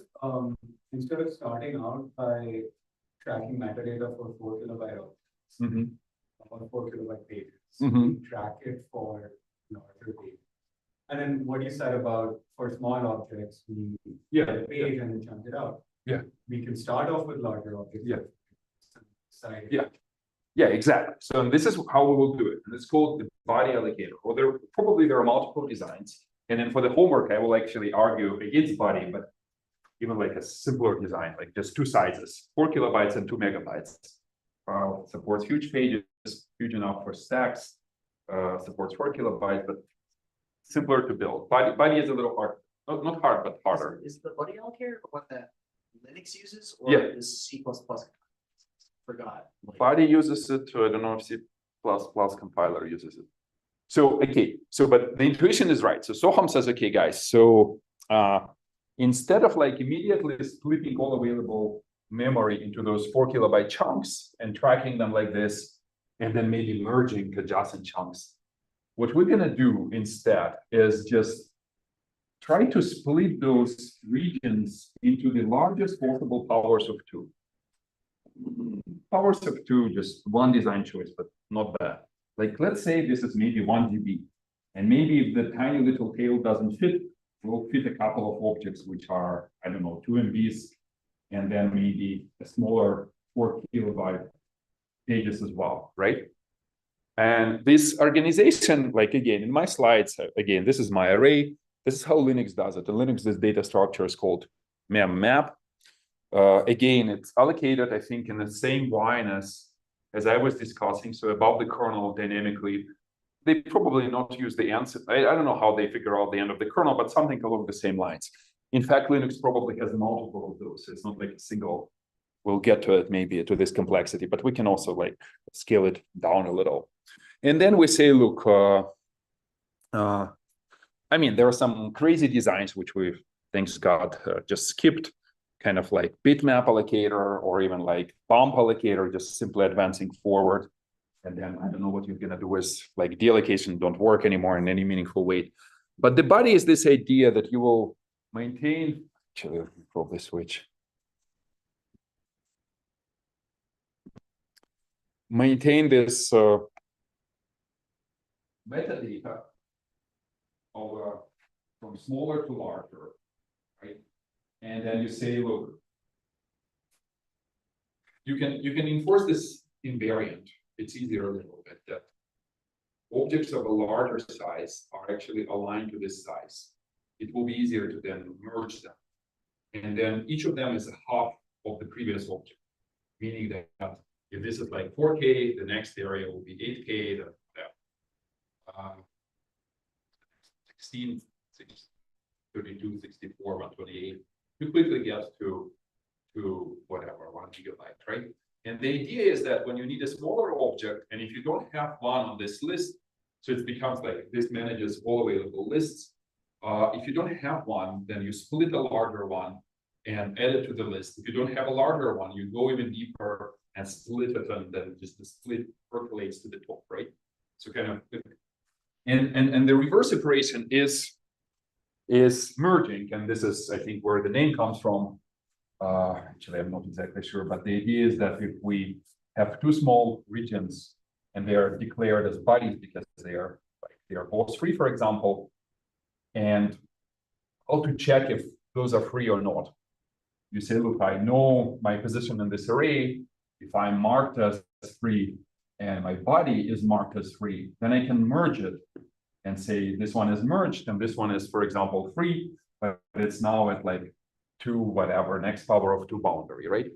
Speaker 2: instead of starting out by tracking metadata for 4 kilobyte objects, or 4 kilobyte pages, we track it for larger pages. And then what you said about for small objects, we get a page and then chunk it out.
Speaker 3: Yeah.
Speaker 2: We can start off with larger objects.
Speaker 3: Yeah.
Speaker 2: Side.
Speaker 3: Yeah. Yeah, exactly. So this is how we will do it. And it's called the body allocator. Or there are multiple designs. And then for the homework, I will actually argue against body, but even like a simpler design, like just 2 sizes, 4 kilobytes and 2 megabytes. Supports huge pages, huge enough for stacks, supports 4 kilobytes, but simpler to build. Body is a little hard, not hard, but harder.
Speaker 5: Is the body allocator the one that Linux uses, or
Speaker 3: Yeah.
Speaker 5: is C++? Forgot.
Speaker 3: Body uses it, I don't know if C++ compiler uses it. So, okay, but the intuition is right. So Soham says, okay, guys, so instead of like immediately splitting all available memory into those 4 kilobyte chunks and tracking them like this, and then maybe merging adjacent chunks, what we're gonna do instead is just try to split those regions into the largest possible powers of 2. Powers of 2, just one design choice, but not bad. Like, let's say this is maybe 1 GB, and maybe if the tiny little tail doesn't fit, we'll fit a couple of objects which are, I don't know, 2 MBs, and then maybe a smaller 4 kilobyte pages as well, right? And this organization, like again, in my slides, again, this is my array. This is how Linux does it. In Linux, this data structure is called mem_map. Again, it's allocated, I think, in the same line as I was discussing. So above the kernel dynamically, they probably not use the answer. I don't know how they figure out the end of the kernel, but something along the same lines. In fact, Linux probably has multiple of those. It's not like a single. We'll get to it maybe to this complexity, but we can also like scale it down a little. And then we say, look, I mean, there are some crazy designs which we've, thanks God, just skipped, kind of like bitmap allocator or even like bump allocator, just simply advancing forward. And then I don't know what you're gonna do is like deallocation don't work anymore in any meaningful way. But the body is this idea that you will maintain, actually, let me probably switch. Maintain this metadata of from smaller to larger, right? And then you say, look, you can enforce this invariant. It's easier a little bit that objects of a larger size are actually aligned to this size. It will be easier to then merge them. And then each of them is a half of the previous object, meaning that if this is like 4K, the next area will be 8K, the 16, 32, 64, 128. You quickly get to whatever, 1 gigabyte, right? And the idea is that when you need a smaller object, and if you don't have one on this list, so it becomes like this manages all available lists. If you don't have one, then you split a larger one and add it to the list. If you don't have a larger one, you go even deeper and split it, and then just the split percolates to the top, right? So kind of, and the reverse operation is merging, and this is, I think, where the name comes from. Actually, I'm not exactly sure, but the idea is that if we have 2 small regions and they are declared as bodies because they are both free, for example, and how to check if those are free or not. You say, look, I know my position in this array. If I'm marked as free and my body is marked as free, then I can merge it and say this one is merged and this one is, for example, free, but it's now at like 2 whatever, next power of 2 boundary, right?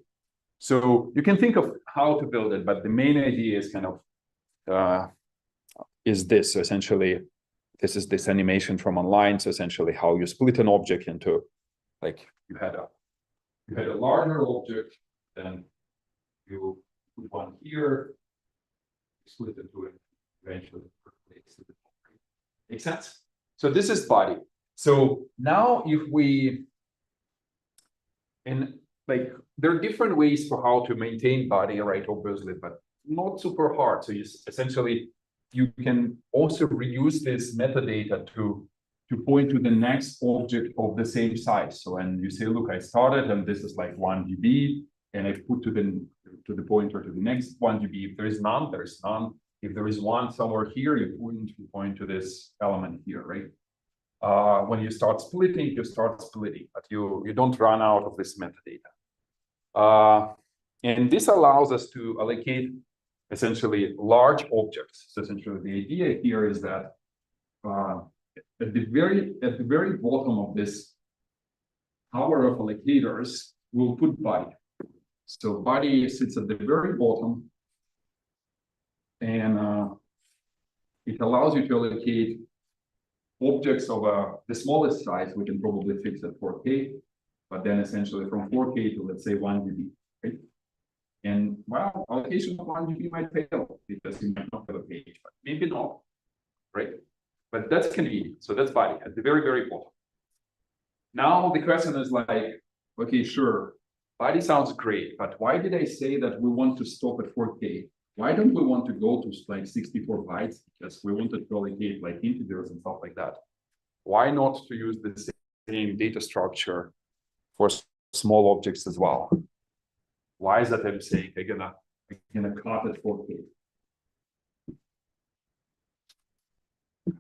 Speaker 3: So you can think of how to build it, but the main idea is kind of is this. So essentially, this is this animation from online. So essentially how you split an object into, like, you had a larger object, then you put one here, split into it, eventually percolates to the top. Makes sense? So this is body. So now if we, and like there are different ways for how to maintain body, right? Obviously, but not super hard. So you essentially you can also reuse this metadata to point to the next object of the same size. So when you say, look, I started and this is like 1 GB, and I put to the pointer to the next 1 GB. If there is none, there is none. If there is one somewhere here, you point to this element here, right? When you start splitting, but you don't run out of this metadata. And this allows us to allocate essentially large objects. So essentially the idea here is that at the very bottom of this tower of allocators, we'll put body. So body sits at the very bottom, and it allows you to allocate objects of the smallest size. We can probably fix at 4K, but then essentially from 4K to, let's say, 1 GB, right? And well, allocation of 1 GB might fail because you might not have a page, but maybe not, right? But that's convenient. So that's body at the very, very bottom. Now the question is like, okay, sure, body sounds great, but why did I say that we want to stop at 4K? Why don't we want to go to like 64 bytes? Because we wanted to allocate like integers and stuff like that. Why not to use the same data structure for small objects as well? Why is that I'm saying I'm gonna cut at 4K?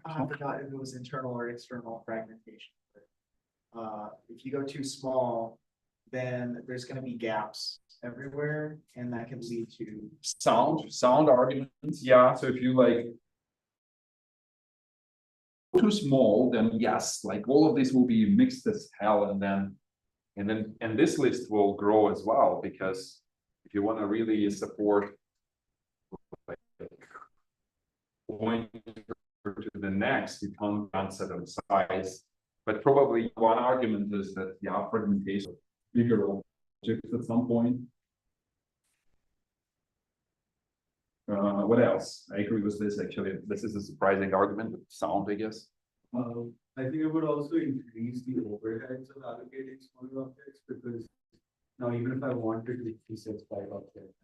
Speaker 5: I forgot if it was internal or external fragmentation. If you go too small, then there's gonna be gaps everywhere, and that can lead to
Speaker 3: sound arguments. Yeah, so if you like too small, then yes, like all of this will be mixed as hell, and this list will grow as well, because if you want to really support like going to the next, you can't set of size. But probably one argument is that fragmentation of bigger objects at some point. What else? I agree with this. Actually, this is a surprising argument with sound, I guess.
Speaker 2: I think it would also increase the overheads of allocating smaller objects, because now even if I wanted to reset 5 objects,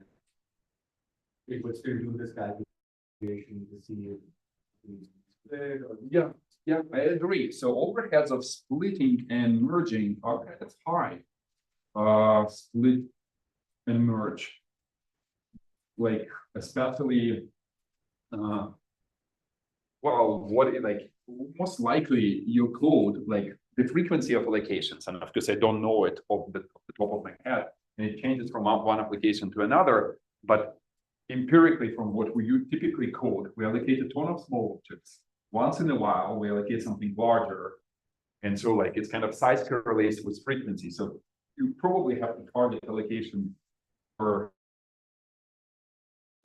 Speaker 2: it would still do this calculation to see if it's split or
Speaker 3: Yeah, I agree. So overheads of splitting and merging are kind of high. Split and merge, like especially, well, most likely your code, like the frequency of allocations, and of course I don't know it off the top of my head, and it changes from one application to another, but empirically from what we typically code, we allocate a ton of small objects. Once in a while, we allocate something larger. And so like it's kind of size correlates with frequency. So you probably have to target allocation for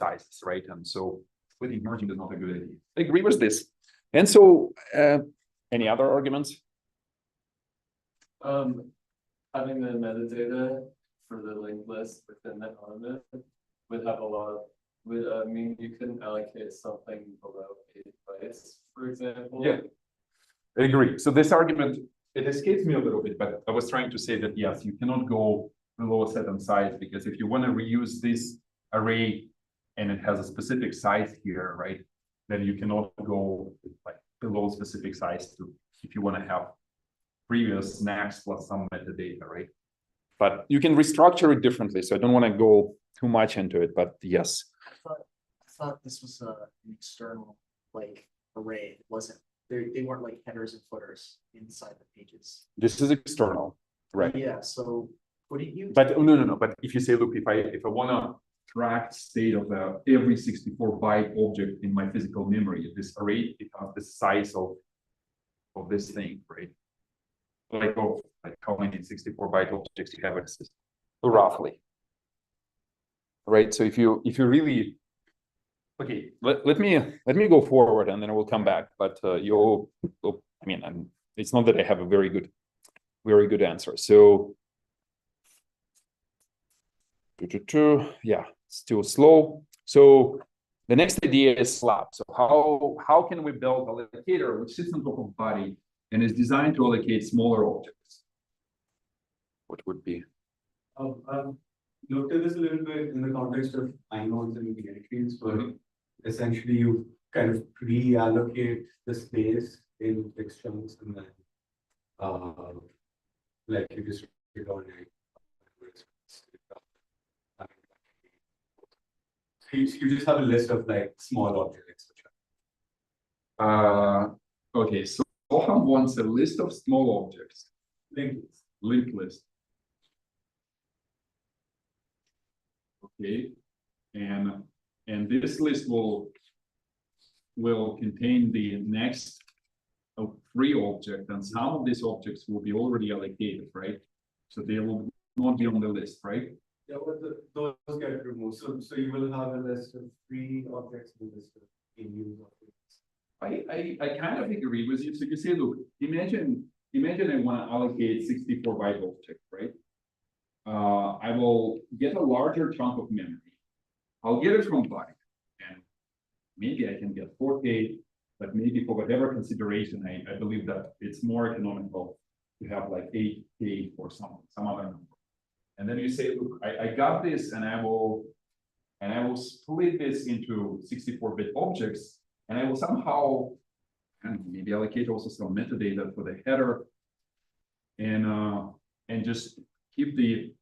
Speaker 3: sizes, right? And so splitting merging is not a good idea. I agree with this. And so any other arguments?
Speaker 6: Having the metadata for the linked list within that element would have a lot, would mean you couldn't allocate something below 8 bytes, for example.
Speaker 3: Yeah, I agree. So this argument, it escapes me a little bit, but I was trying to say that yes, you cannot go below a certain size, because if you want to reuse this array and it has a specific size here, right, then you cannot go like below specific size if you want to have previous snacks plus some metadata, right? But you can restructure it differently. So I don't want to go too much into it, but yes.
Speaker 5: I thought this was an external like array. It wasn't. They weren't like headers and footers inside the pages.
Speaker 3: This is external, right?
Speaker 5: Yeah. So wouldn't you?
Speaker 3: But no. But if you say, look, if I want to track state of every 64 byte object in my physical memory, this array, it has the size of this thing, right? Like how many 64 byte objects you have in the system, roughly. Right. So if you really, okay, let me go forward and then I will come back. But I mean, it's not that I have a very good answer. So yeah, still slow. So the next idea is slab. So how can we build a allocator which sits on top of body and is designed to allocate smaller objects? What would be
Speaker 2: I've looked at this a little bit in the context of inodes and directories, but essentially you kind of reallocate the space in fixed chunks and then like you just return it. So you just have a list of like small objects.
Speaker 3: Okay, so Soham wants a list of small objects, linked list. Okay, and this list will contain the next of 3 objects, and some of these objects will be already allocated, right? So they will not be on the list, right?
Speaker 2: Yeah, but those get removed. So you will have a list of 3 objects in the list of in-use objects.
Speaker 3: I kind of agree with you. So you say, look, imagine I want to allocate 64-byte object, right? I will get a larger chunk of memory. I'll get it from body, and maybe I can get 4K, but maybe for whatever consideration, I believe that it's more economical to have like 8K or some other number. And then you say, look, I got this, and I will split this into 64-bit objects, and I will somehow maybe allocate also some metadata for the header, and just keep the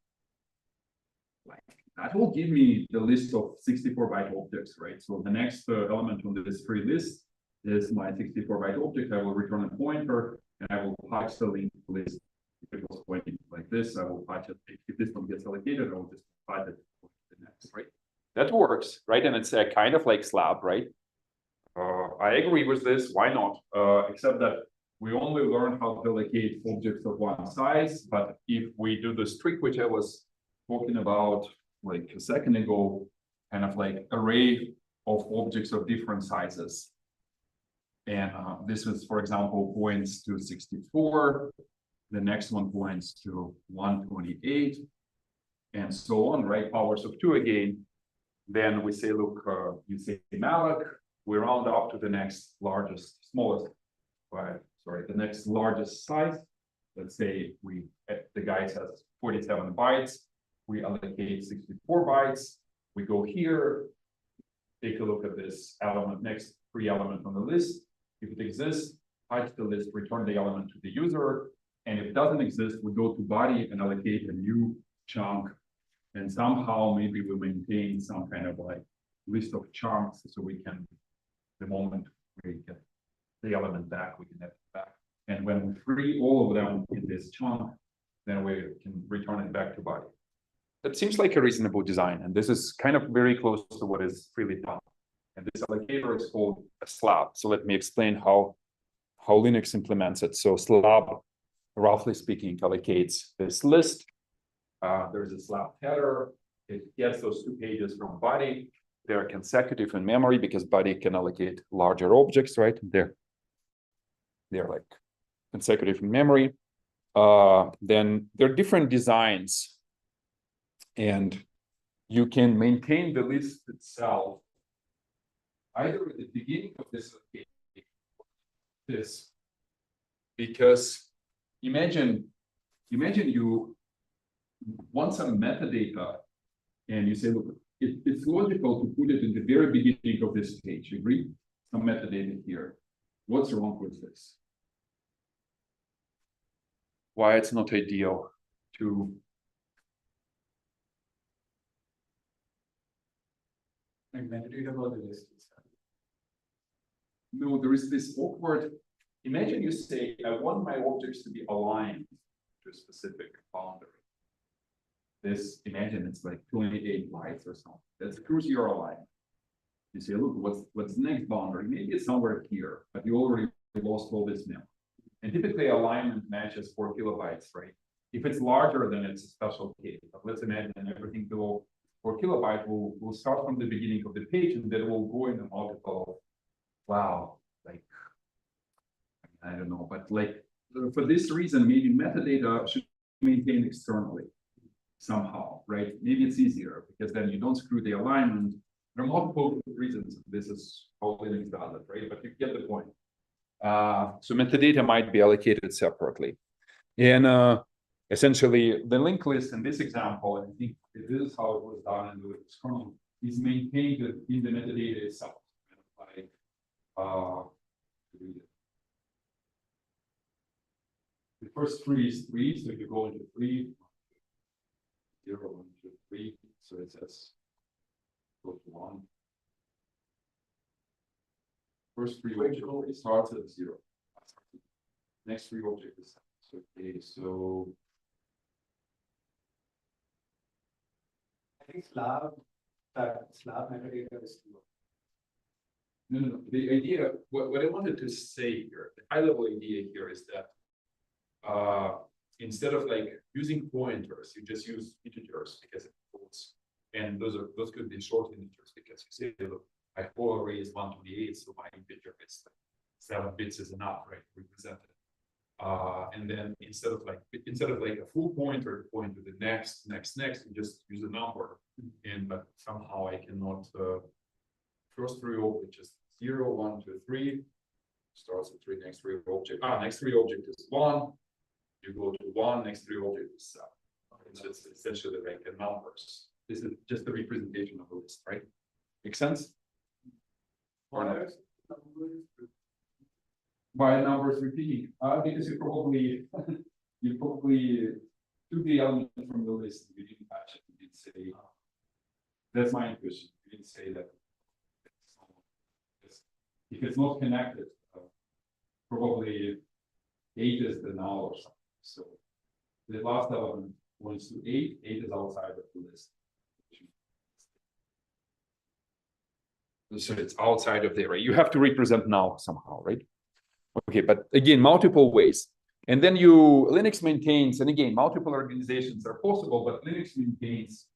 Speaker 3: that will give me the list of 64-byte objects, right? So the next element on this free list is my 64-byte object. I will return a pointer, and I will patch the linked list. If it was pointing like this, I will patch it. If this one gets allocated, I will just patch it to the next, right? That works, right? And it's a kind of like slab, right? I agree with this. Why not? Except that we only learn how to allocate objects of one size. But if we do this trick, which I was talking about like a second ago, kind of like array of objects of different sizes. And this is, for example, points to 64. The next one points to 128, and so on, right? Powers of 2 again. Then we say, look, you say malloc, we round up to the next the next largest size. Let's say the guy has 47 bytes. We allocate 64 bytes. We go here, take a look at this element, next free element on the list. If it exists, patch the list, return the element to the user. And if it doesn't exist, we go to body and allocate a new chunk. And somehow maybe we maintain some kind of like list of chunks, so we can, the moment we get the element back, we can have it back. And when we free all of them in this chunk, then we can return it back to body. That seems like a reasonable design, and this is kind of very close to what is freely done. And this allocator is called a slab. So let me explain how Linux implements it. So slab, roughly speaking, allocates this list. There's a slab header. It gets those 2 pages from body. They're consecutive in memory because body can allocate larger objects, right? They're like consecutive in memory. Then there are different designs, and you can maintain the list itself either at the beginning of this because imagine you want some metadata, and you say, look, it's logical to put it in the very beginning of this page. Agree? Some metadata here. What's wrong with this? Why it's not ideal to
Speaker 2: Like metadata about the list itself.
Speaker 3: No, there is this awkward. Imagine you say, I want my objects to be aligned to a specific boundary. Imagine it's like 28 bytes or something. That screws your alignment. You say, look, what's the next boundary? Maybe it's somewhere here, but you already lost all this memory. And typically alignment matches 4 kilobytes, right? If it's larger, then it's a special case. But let's imagine everything below 4 kilobytes will start from the beginning of the page, and then will go in a multiple. Wow, like I don't know, but like for this reason, maybe metadata should be maintained externally somehow, right? Maybe it's easier because then you don't screw the alignment. There are multiple reasons this is how Linux does it, right? But you get the point. So metadata might be allocated separately, and essentially the linked list in this example, and I think this is how it was done in the Linux kernel, is maintained in the metadata itself. Like, the first 3 is 3, so you go into 3, 0, 1, 2, 3, so it says go to 1. First 3 object starts at 0. Next 3 object is so okay, so
Speaker 2: I think slab metadata is true.
Speaker 3: no. The idea, what I wanted to say here, the high level idea here is that instead of like using pointers, you just use integers because it holds, and those could be short integers because you say, look, my whole array is 128, so my integer is like 7 bits is enough, right? Represented. And then instead of like a full pointer point to the next, you just use a number, and but somehow I cannot first 3 object just 0, 1, 2, 3 starts at 3, next 3 object. Next 3 object is 1. You go to 1, next 3 object is 7. So it's essentially like the numbers. This is just a representation of a list, right? Make sense? Or not? Why numbers repeating? Because you probably took the element from the list. You didn't patch it. You didn't say. That's my intuition. You didn't say that. If it's not connected, probably 8 is the null or something. So the last element points to 8. 8 is outside of the list. So it's outside of the array. You have to represent null somehow, right? Okay, but again, multiple ways. And then Linux maintains, and again, multiple organizations are possible, but Linux maintains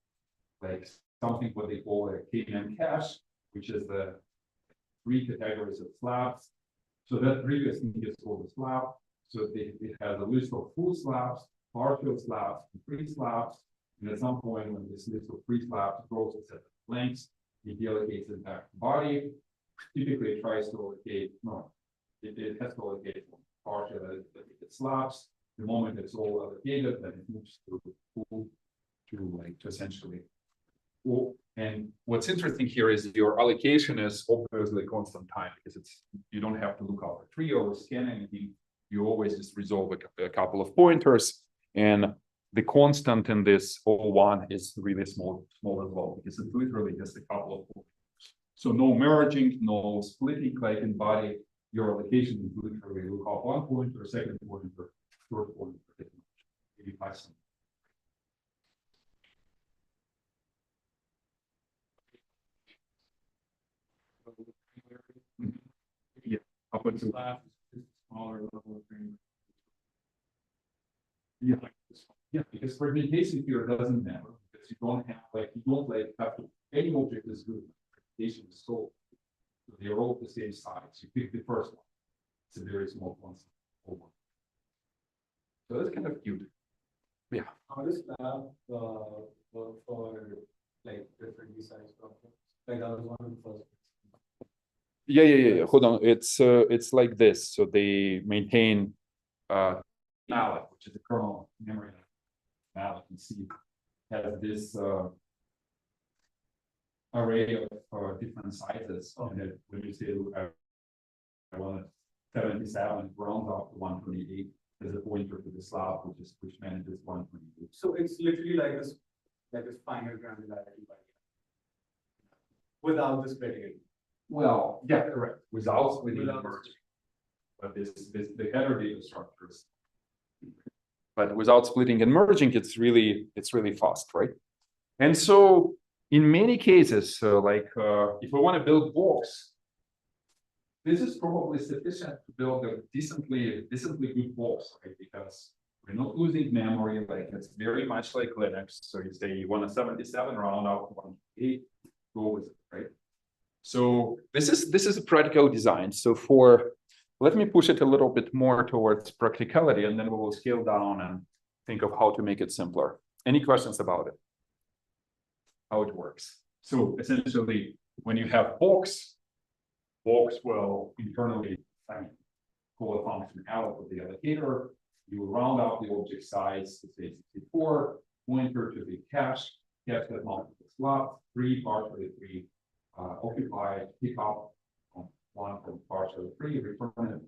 Speaker 3: like something what they call a KVM cache, which is the 3 categories of slabs. So that previous thing is called a slab. So it has a list of full slabs, partial slabs, and free slabs. And at some point, when this list of free slabs grows a set of lengths, it allocates it back to body. Typically, it tries to allocate, no, it has to allocate partial allocated slabs. The moment it's all allocated, then it moves to full to essentially. And what's interesting here is your allocation is obviously constant time because you don't have to look out a tree or scan anything. You always just resolve a couple of pointers, and the constant in this O1 is really small as well because it's literally just a couple of pointers. So no merging, no splitting like in body. Your allocation is literally look out 1 pointer, 2nd pointer, 3rd pointer, maybe 5 something. Yeah, up until smaller level of frame. Yeah, because fragmentation here doesn't matter because you don't have to any object is good. Fragmentation is so they're all the same size. You pick the first one. It's a very small one. So that's kind of cute. Yeah.
Speaker 2: How does lab work for like different size problems? Like that was one of the first.
Speaker 3: Yeah. Hold on. It's like this. So they maintain malloc, which is the kernel memory. Malloc and C has this array of different sizes. And then when you say I want 77, it rounds up to 128. There's a pointer to the slab, which manages 128.
Speaker 2: So it's literally like this final granularity without the splitting.
Speaker 3: Well, yeah, correct. Without splitting and merging. But the header data structures. But without splitting and merging, it's really fast, right? And so in many cases, if we want to build box, this is probably sufficient to build a decently good box, right? Because we're not losing memory, like it's very much like Linux. So you say you want a 77, round out to 128, go with it, right? So this is a practical design. So let me push it a little bit more towards practicality, and then we will scale down and think of how to make it simpler. Any questions about it? How it works? So essentially, when you have box will internally call a function out with the allocator. you round up the object size to say 64, pointer to the cache that multiple slots, 3 partially 3 occupied, pick up one from partially 3, return it,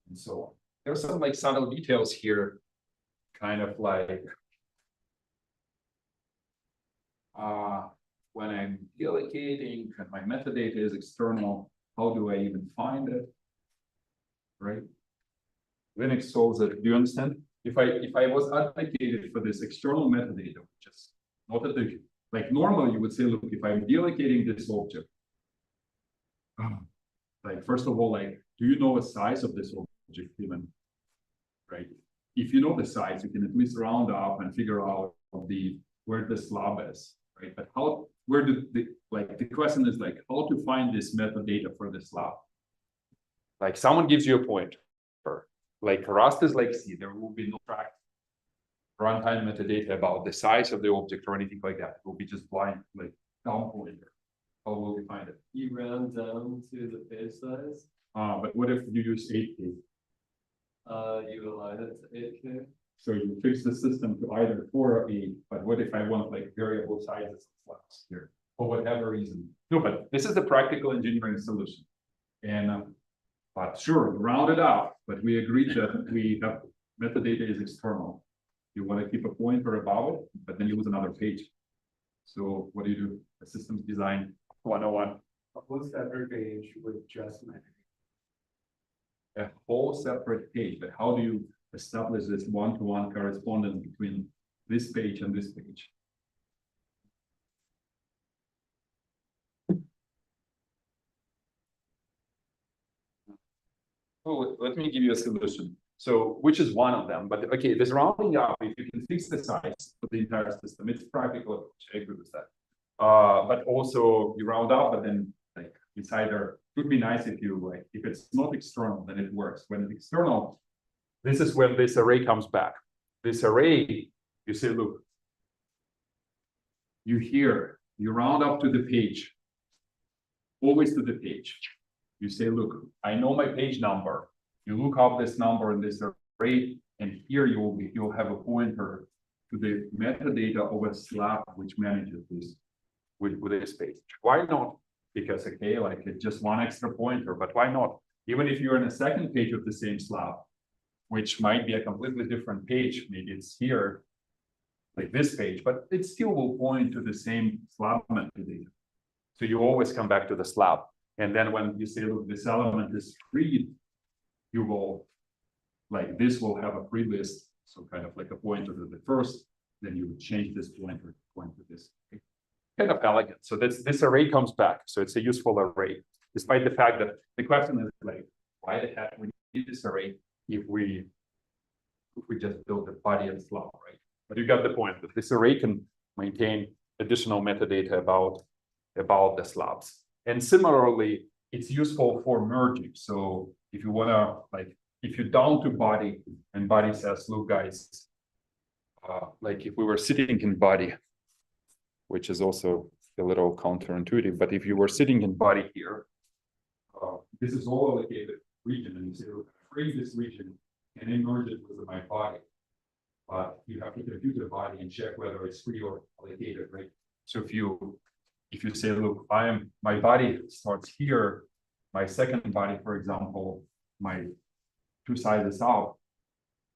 Speaker 3: and so on. There's some like subtle details here, kind of like when I'm deallocating and my metadata is external, how do I even find it? Right? Linux solves it. Do you understand? If I was advocated for this external metadata, which is not at the like normally you would say, look, if I'm deallocating this object, like first of all, like, do you know the size of this object even? Right? If you know the size, you can at least round up and figure out where the slab is, right? But where the question is like how to find this metadata for the slab. Like someone gives you a pointer, like Rust is like C, there will be no track runtime metadata about the size of the object or anything like that. It will be just blind, like down pointer. How will we find it?
Speaker 6: You round down to the page size.
Speaker 3: But what if you use 8K?
Speaker 6: You align it to 8K.
Speaker 3: So you fix the system to either 4 or 8, but what if I want like variable sizes of flags here for whatever reason? No, but this is the practical engineering solution. And but sure, round it up, but we agreed that we have metadata is external. You want to keep a pointer above it, but then you use another page. So what do you do? A systems design 101.
Speaker 2: A whole separate page with just metadata.
Speaker 3: A whole separate page, but how do you establish this one-to-one correspondence between this page and this page? Oh, let me give you a solution. So, which is one of them, but okay, this rounding up, if you can fix the size of the entire system, it's practical approach, I agree with that. But also you round up, but then like it's either, it would be nice if you like, if it's not external, then it works. When it's external, this is when this array comes back. This array, you say, look, you round up to the page, always to the page. You say, look, I know my page number. You look up this number in this array, and here you'll have a pointer to the metadata of a slab which manages this with this page. Why not? Because okay, like it's just one extra pointer, but why not? Even if you're in a second page of the same slab, which might be a completely different page, maybe it's here, like this page, but it still will point to the same slab metadata. So you always come back to the slab. And then when you say, look, this element is free, you will, like this will have a free list. So kind of like a pointer to the first, then you would change this pointer to point to this. Okay? Kind of elegant. So this array comes back. So it's a useful array, despite the fact that the question is like, why the heck we need this array if we just build the body and slab, right? But you got the point that this array can maintain additional metadata about the slabs. And similarly, it's useful for merging. So if you want to, like, if you're down to body and body says, look, guys, like if we were sitting in body, which is also a little counterintuitive, but if you were sitting in body here, this is all allocated region, and you say, look, free this region and then merge it with my body. But you have to compute the body and check whether it's free or allocated, right? So if you say, look, my body starts here, my second body, for example, my 2 sizes out,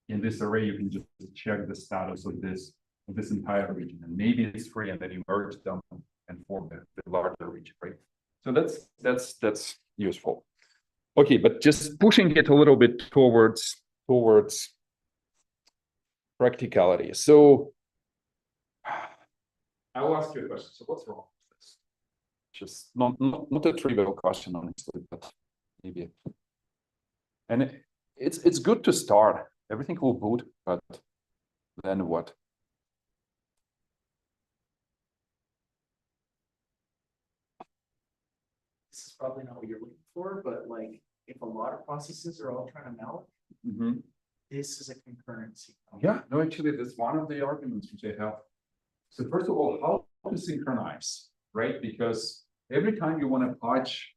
Speaker 3: in this array, you can just check the status of this entire region, and maybe it's free, and then you merge them and form the larger region, right? So that's useful. Okay, but just pushing it a little bit towards practicality. So I will ask you a question. So what's wrong with this? Just not a trivial question, honestly, but maybe. And it's good to start. Everything will boot, but then what?
Speaker 5: This is probably not what you're looking for, but like if a lot of processes are all trying to melt, this is a concurrency.
Speaker 3: Yeah, no, actually, that's one of the arguments which I have. So first of all, how to synchronize, right? Because every time you want to patch,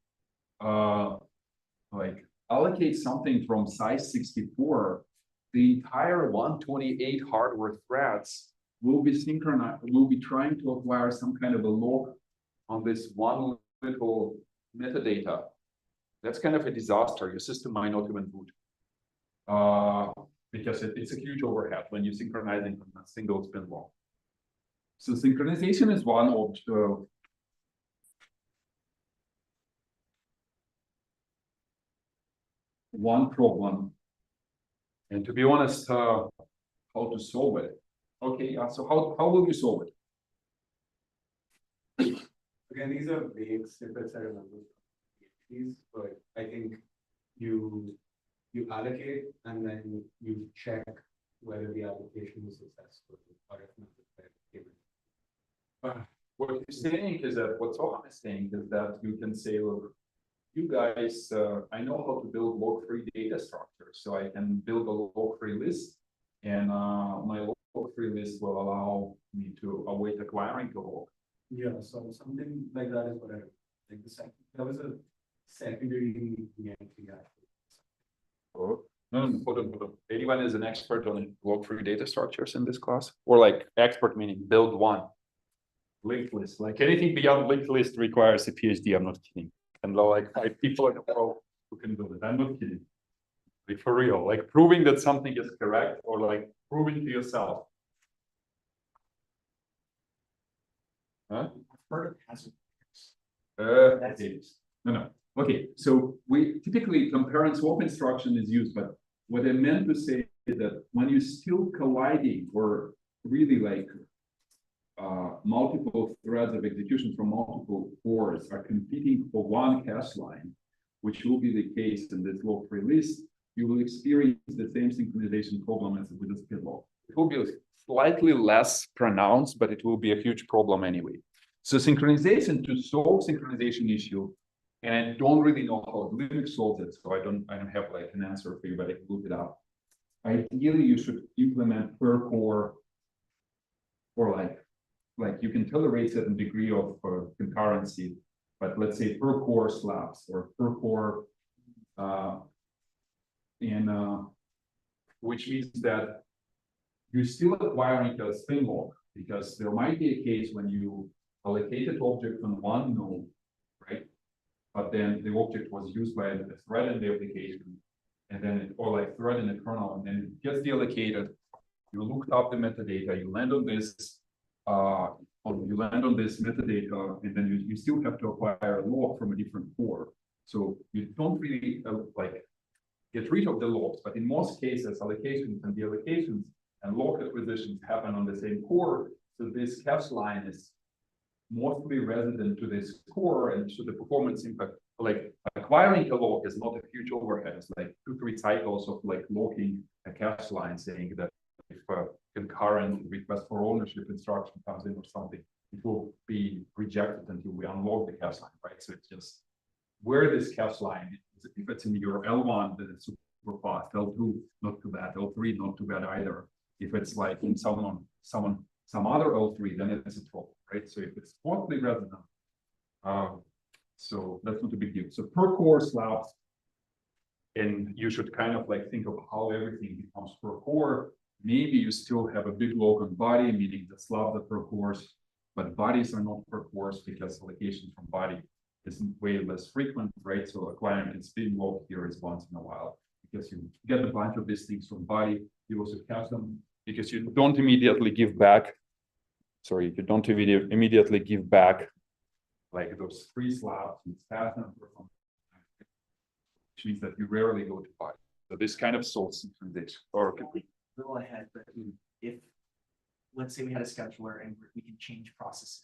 Speaker 3: like allocate something from size 64, the entire 128 hardware threads will be synchronized, will be trying to acquire some kind of a lock on this one little metadata. That's kind of a disaster. Your system might not even boot. Because it's a huge overhead when you're synchronizing on a single spin lock. So synchronization is one of the one problem. And to be honest, how to solve it? Okay, so how will you solve it?
Speaker 2: Again, these are vague snippets I remember from PhDs, but I think you allocate and then you check whether the allocation is successful or if not.
Speaker 3: What you're saying is that what Soham is saying is that you can say, look, you guys, I know how to build log-free data structures, so I can build a log-free list, and my log-free list will allow me to await acquiring a log.
Speaker 2: Yeah, so something like that is what I like. That was a secondary entry actually.
Speaker 3: Oh, no, hold on. Anyone is an expert on log-free data structures in this class? Or like expert meaning build one. Linked list, like anything beyond linked list requires a PhD, I'm not kidding. And there are like 5 people in the world who can do it, I'm not kidding. Like for real, like proving that something is correct or like proving to yourself. Huh?
Speaker 5: I've heard of hazard.
Speaker 3: Okay. No. Okay, so we typically compare and swap instruction is used, but what I meant to say is that when you're still colliding or really like multiple threads of execution from multiple cores are competing for one cache line, which will be the case in this log-free list, you will experience the same synchronization problem as with the spin log. It will be slightly less pronounced, but it will be a huge problem anyway. So synchronization, to solve synchronization issue, and I don't really know how Linux solves it, so I don't have like an answer for you, but I can look it up. Ideally, you should implement per core, or like you can tolerate certain degree of concurrency, but let's say per core slabs or per core, which means that you're still acquiring a spin log, because there might be a case when you allocated object on one node, right? But then the object was used by a thread in the application, and then or like thread in the kernel, and then it gets deallocated. You looked up the metadata, you land on this. You land on this metadata, and then you still have to acquire a log from a different core. So you don't really like get rid of the logs, but in most cases, allocations and deallocations and log acquisitions happen on the same core. So this cache line is mostly resident to this core, and so the performance impact, like acquiring a log is not a huge overhead. It's like 2-3 cycles of like logging a cache line, saying that if a concurrent request for ownership instruction comes in or something, it will be rejected until we unlock the cache line, right? So it's just where this cache line is. If it's in your L1, then it's super fast. L2, not too bad. L3, not too bad either. If it's like in some other L3, then it's a trouble, right? So if it's mostly resonant, so that's not a big deal. So per core slabs, and you should kind of like think of how everything becomes per core. Maybe you still have a big log on body, meaning the slabs are per cores, but bodies are not per cores because allocation from body is way less frequent, right? So acquiring a spin log here is once in a while, because you get a bunch of these things from body. You also catch them because you don't immediately give back. Sorry, you don't immediately give back like those free slabs and staff them for something, which means that you rarely go to body. So this kind of solves synchronization. Or could we?
Speaker 5: A little ahead, but if, let's say we had a scheduler and we can change processes.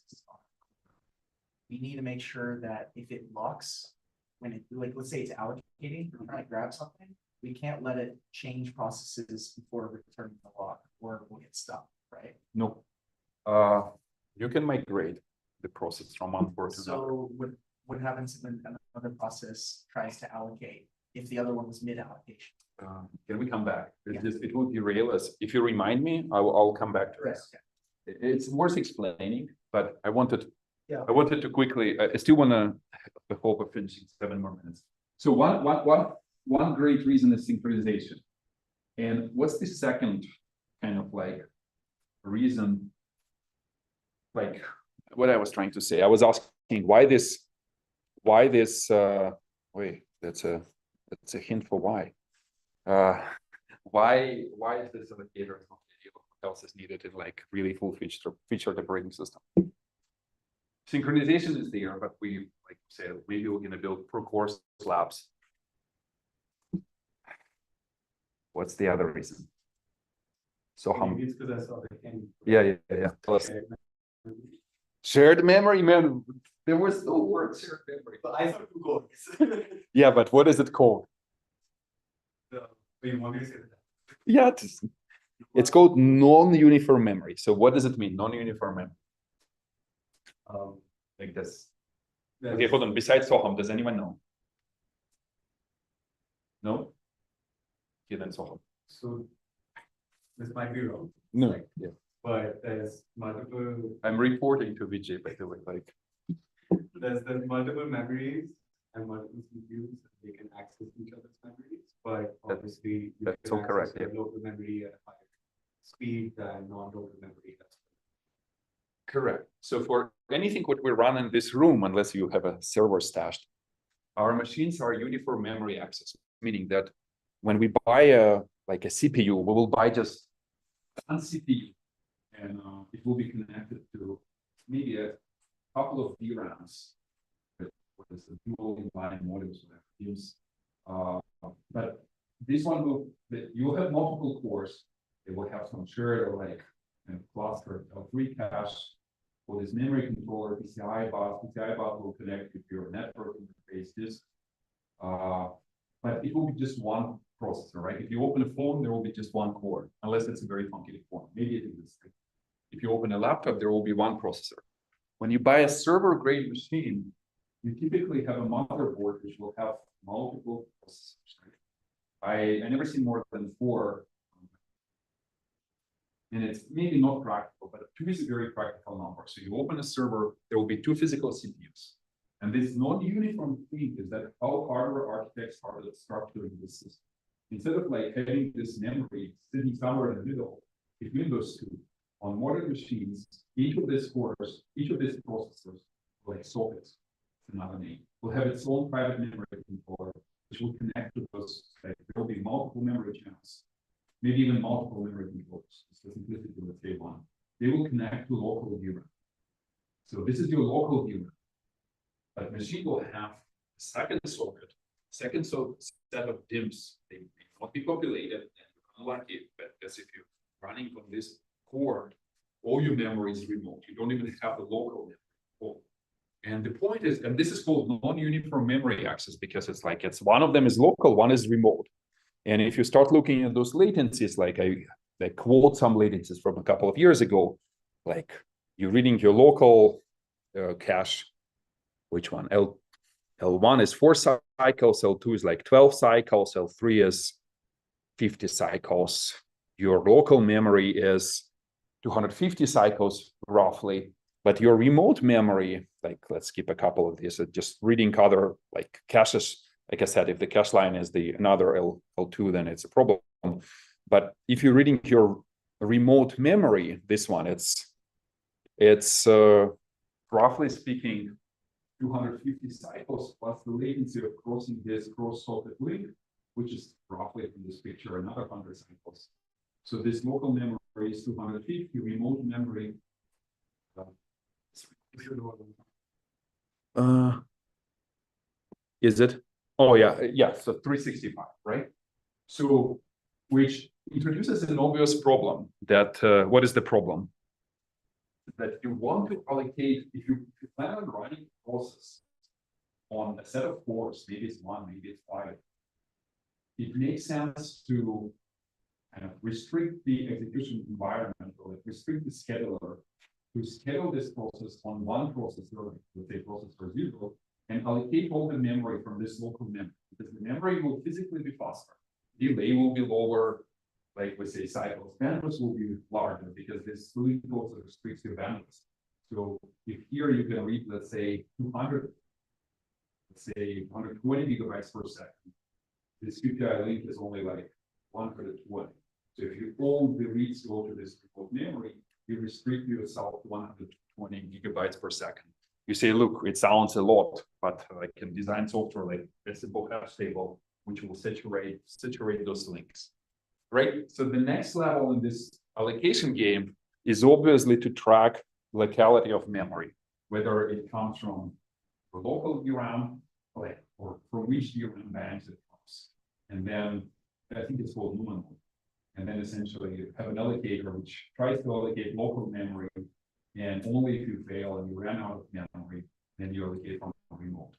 Speaker 5: We need to make sure that if it locks, when it, like, let's say it's allocating, we're trying to grab something, we can't let it change processes before returning the lock, or we'll get stuck, right?
Speaker 3: No. You can migrate the process from one port to another.
Speaker 5: So what happens when another process tries to allocate if the other one was mid-allocation?
Speaker 3: Can we come back?
Speaker 5: Yeah.
Speaker 3: It will derail us. If you remind me, I'll come back to this.
Speaker 5: Okay.
Speaker 3: It's worth explaining, but I wanted
Speaker 5: Yeah.
Speaker 3: to quickly. I still want to the hope of finishing 7 more minutes. So one great reason is synchronization. And what's the second kind of like reason? Like what I was trying to say, I was asking why this, wait, that's a hint for why. Why is this allocator not ideal? What else is needed in like really full featured operating system? Synchronization is there, but we like say maybe we're gonna build per course labs. What's the other reason? So how?
Speaker 2: Maybe it's because I saw the thing.
Speaker 3: Yeah. Tell us. Shared memory, man. There was no word shared memory.
Speaker 2: But I thought Google.
Speaker 3: Yeah, but what is it called?
Speaker 2: You want me to say that?
Speaker 3: Yeah, it's called non-uniform memory. So what does it mean, non-uniform memory? Like this. Okay, hold on. Besides Soham, does anyone know? No? Okay, then Soham.
Speaker 2: So this might be wrong,
Speaker 3: No. Yeah.
Speaker 2: but there's multiple,
Speaker 3: I'm reporting to Vijay, by the way, like.
Speaker 2: there's multiple memories and multiple CPUs, they can access each other's memories, but obviously. you
Speaker 3: that's
Speaker 2: can
Speaker 3: all correct,
Speaker 2: access your local memory at higher speed than non-local memory.
Speaker 3: Correct. So for anything what we run in this room, unless you have a server stashed, our machines are uniform memory access, meaning that when we buy a CPU, we will buy just one CPU, and it will be connected to maybe a couple of VRAMs. What is the dual inline modules we use? But this one you will have multiple cores. They will have some shared or like cluster L3 cache. For this memory controller, PCI bus will connect with your network interface disk. But it will be just one processor, right? If you open a phone, there will be just one core, unless it's a very funky phone. Maybe it is. If you open a laptop, there will be one processor. When you buy a server-grade machine, you typically have a motherboard which will have multiple processors. Right? I never see more than 4. And it's maybe not practical, but 2 is a very practical number. So you open a server, there will be 2 physical CPUs. And this non-uniform thing is that how hardware architects are structuring this system. Instead of like having this memory sitting somewhere in the middle between those 2, on modern machines, each of these cores, each of these processors, like sockets, another name, will have its own private memory controller, which will connect to those. Like, there will be multiple memory channels. Maybe even multiple memory controllers. So simplicity, let's say 1. They will connect to local VRAM. So this is your local VRAM. But machine will have a second socket, set of DIMMs. They may not be populated, and you're unlucky, but because if you're running from this core, all your memory is remote. You don't even have the local memory. And the point is, and this is called non-uniform memory access because it's like one of them is local, one is remote. And if you start looking at those latencies, like I quote some latencies from a couple of years ago, like you're reading your local cache, which one? L1 is 4 cycles, L2 is like 12 cycles, L3 is 50 cycles. Your local memory is 250 cycles roughly, but your remote memory, like let's skip a couple of these, just reading other like caches. Like I said, if the cache line is another L2, then it's a problem. But if you're reading your remote memory, this one, it's roughly speaking 250 cycles plus the latency of crossing this cross-socket link, which is roughly from this picture another 100 cycles. So this local memory is 250, remote memory. Is it? Oh yeah, so 365, right? So, which introduces an obvious problem that, what is the problem? That you want to allocate, if you plan on running a process on a set of cores, maybe it's 1, maybe it's 5, it makes sense to kind of restrict the execution environment or restrict the scheduler to schedule this process on one processor, let's say processor 0, and allocate all the memory from this local memory, because the memory will physically be faster. Delay will be lower, like we say cycles. Bandwidth will be larger because this really also restricts your bandwidth. So if here you can read, let's say 120 gigabytes per second, this QPI link is only like 120. So if you all the reads go to this remote memory, you restrict yourself to 120 gigabytes per second. You say, look, it sounds a lot, but I can design software like a simple hash table, which will saturate those links. Right. So the next level in this allocation game is obviously to track locality of memory, whether it comes from the local DRAM or from which DRAM banks it comes. And then I think it's called nominal. And then essentially you have an allocator which tries to allocate local memory, and only if you fail and you run out of memory, then you allocate from remote.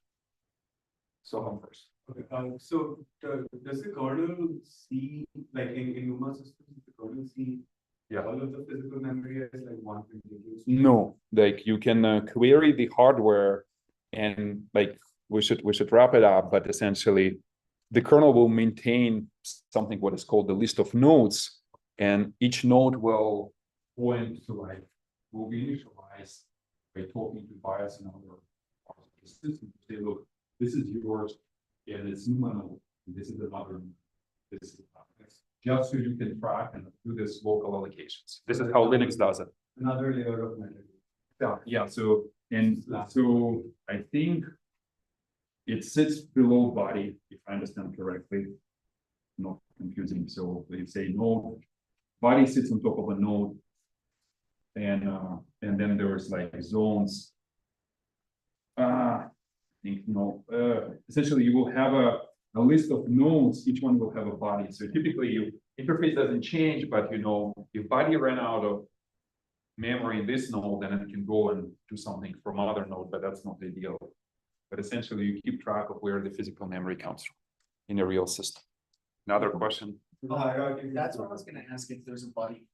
Speaker 3: So I'm first.
Speaker 2: Okay, so does the kernel see, like in Luma systems, the kernel see all of the physical memory as like one contiguous?
Speaker 3: No, like you can query the hardware, and like we should wrap it up, but essentially the kernel will maintain something what is called the list of nodes, and each node will point to will be initialized by talking to BIOS and other parts of the system to say, look, this is yours, and it's nominal, and this is another, this is just so you can track and do this local allocations. This is how Linux does it.
Speaker 2: Another layer of metadata.
Speaker 3: Yeah. So I think it sits below body, if I understand correctly. Not confusing. So they say node, body sits on top of a node, and then there's like zones. I think essentially you will have a list of nodes, each one will have a body. So typically your interface doesn't change, but if body ran out of memory in this node, then it can go and do something from other node, but that's not ideal. But essentially you keep track of where the physical memory comes from in a real system. Another question?
Speaker 5: That's what I was gonna ask, if there's a body.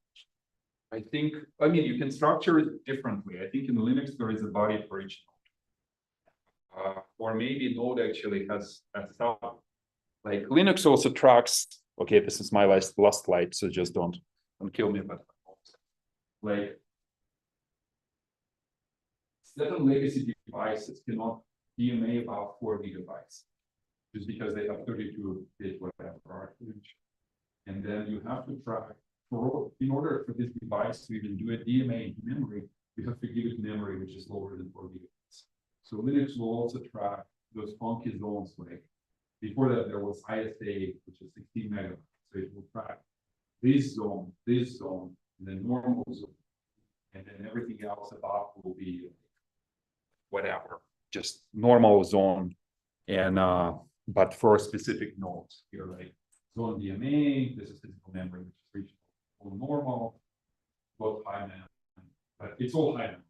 Speaker 3: I mean, you can structure it differently. I think in Linux there is a body for each node. Or maybe node actually has a sub. Like Linux also tracks, okay, this is my last slide, so just don't kill me, but like certain legacy devices cannot DMA about 4 gigabytes, just because they have 32-bit whatever architecture. And then you have to track, in order for this device to even do a DMA into memory, you have to give it memory which is lower than 4 gigabytes. So Linux will also track those funky zones. Like before that, there was ISA, which is 16 megabytes. So it will track this zone, and then normal zone, and then everything else above will be whatever, just normal zone, and but for specific nodes. Here, like zone DMA, this is physical memory, which is reached for normal, both high man, but it's all high man.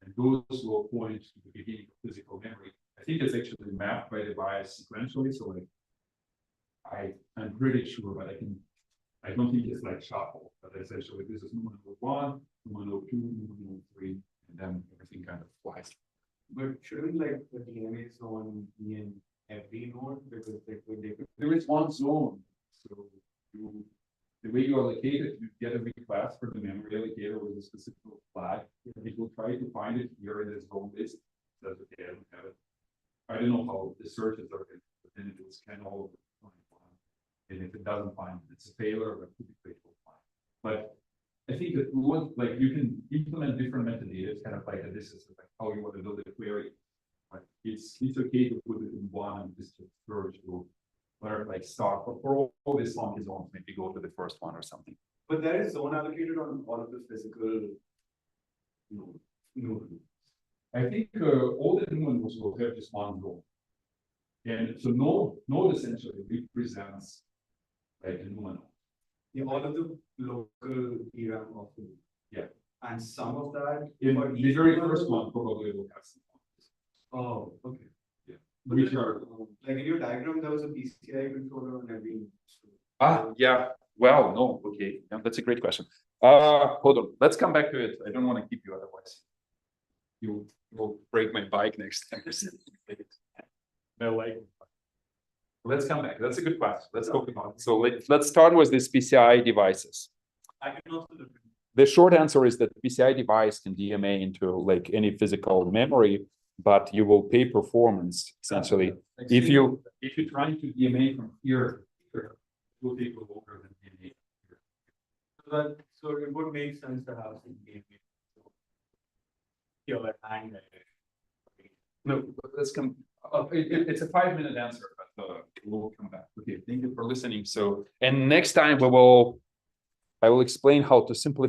Speaker 3: And those will point to the beginning of physical memory. I think it's actually mapped by the BIOS sequentially. So like I'm pretty sure, but I don't think it's like shuffle, but essentially this is nominal 1, nominal 2, nominal 3, and then everything kind of flies.
Speaker 2: But shouldn't like the DMA zone be in every node? Because
Speaker 3: there is one zone. So the way you allocate it, you get a request for the memory allocator with a specific flag. It will try to find it here in this zone list. Says, okay, I don't have it. I don't know how the searches are, but then it will scan all of it. And if it doesn't find it, it's a failure, but typically it will find. But I think that you can implement different metadata. It's kind of like this is like how you want to build a query. But it's okay to put it in one and just search to where like start. But for all these funky zones, maybe go to the first one or something.
Speaker 2: But there is zone allocated on all of the physical nodes.
Speaker 3: I think all the new ones will have just one zone. And so node essentially represents like a node.
Speaker 2: Yeah, all of the local DRAM of the node.
Speaker 3: Yeah.
Speaker 2: And some of that.
Speaker 3: The very first one probably will have some.
Speaker 2: Oh, okay.
Speaker 3: Yeah.
Speaker 2: But
Speaker 3: Which
Speaker 2: then,
Speaker 3: are
Speaker 2: like in your diagram, there was a PCI controller on every.
Speaker 3: yeah. Well, no, okay. Yeah, that's a great question. Hold on. Let's come back to it. I don't want to keep you otherwise. You will break my bike next time. No way. Let's come back. That's a good question. Let's go on. So let's start with these PCI devices.
Speaker 2: I can also look.
Speaker 3: The short answer is that PCI device can DMA into like any physical memory, but you will pay performance essentially. If you're trying to DMA from here, it
Speaker 2: will take longer than any. So it would make sense to have some game. Pure and
Speaker 3: No, let's come, it's a 5-minute answer, but we'll come back. Okay, thank you for listening. So, and next time I will explain how to simplify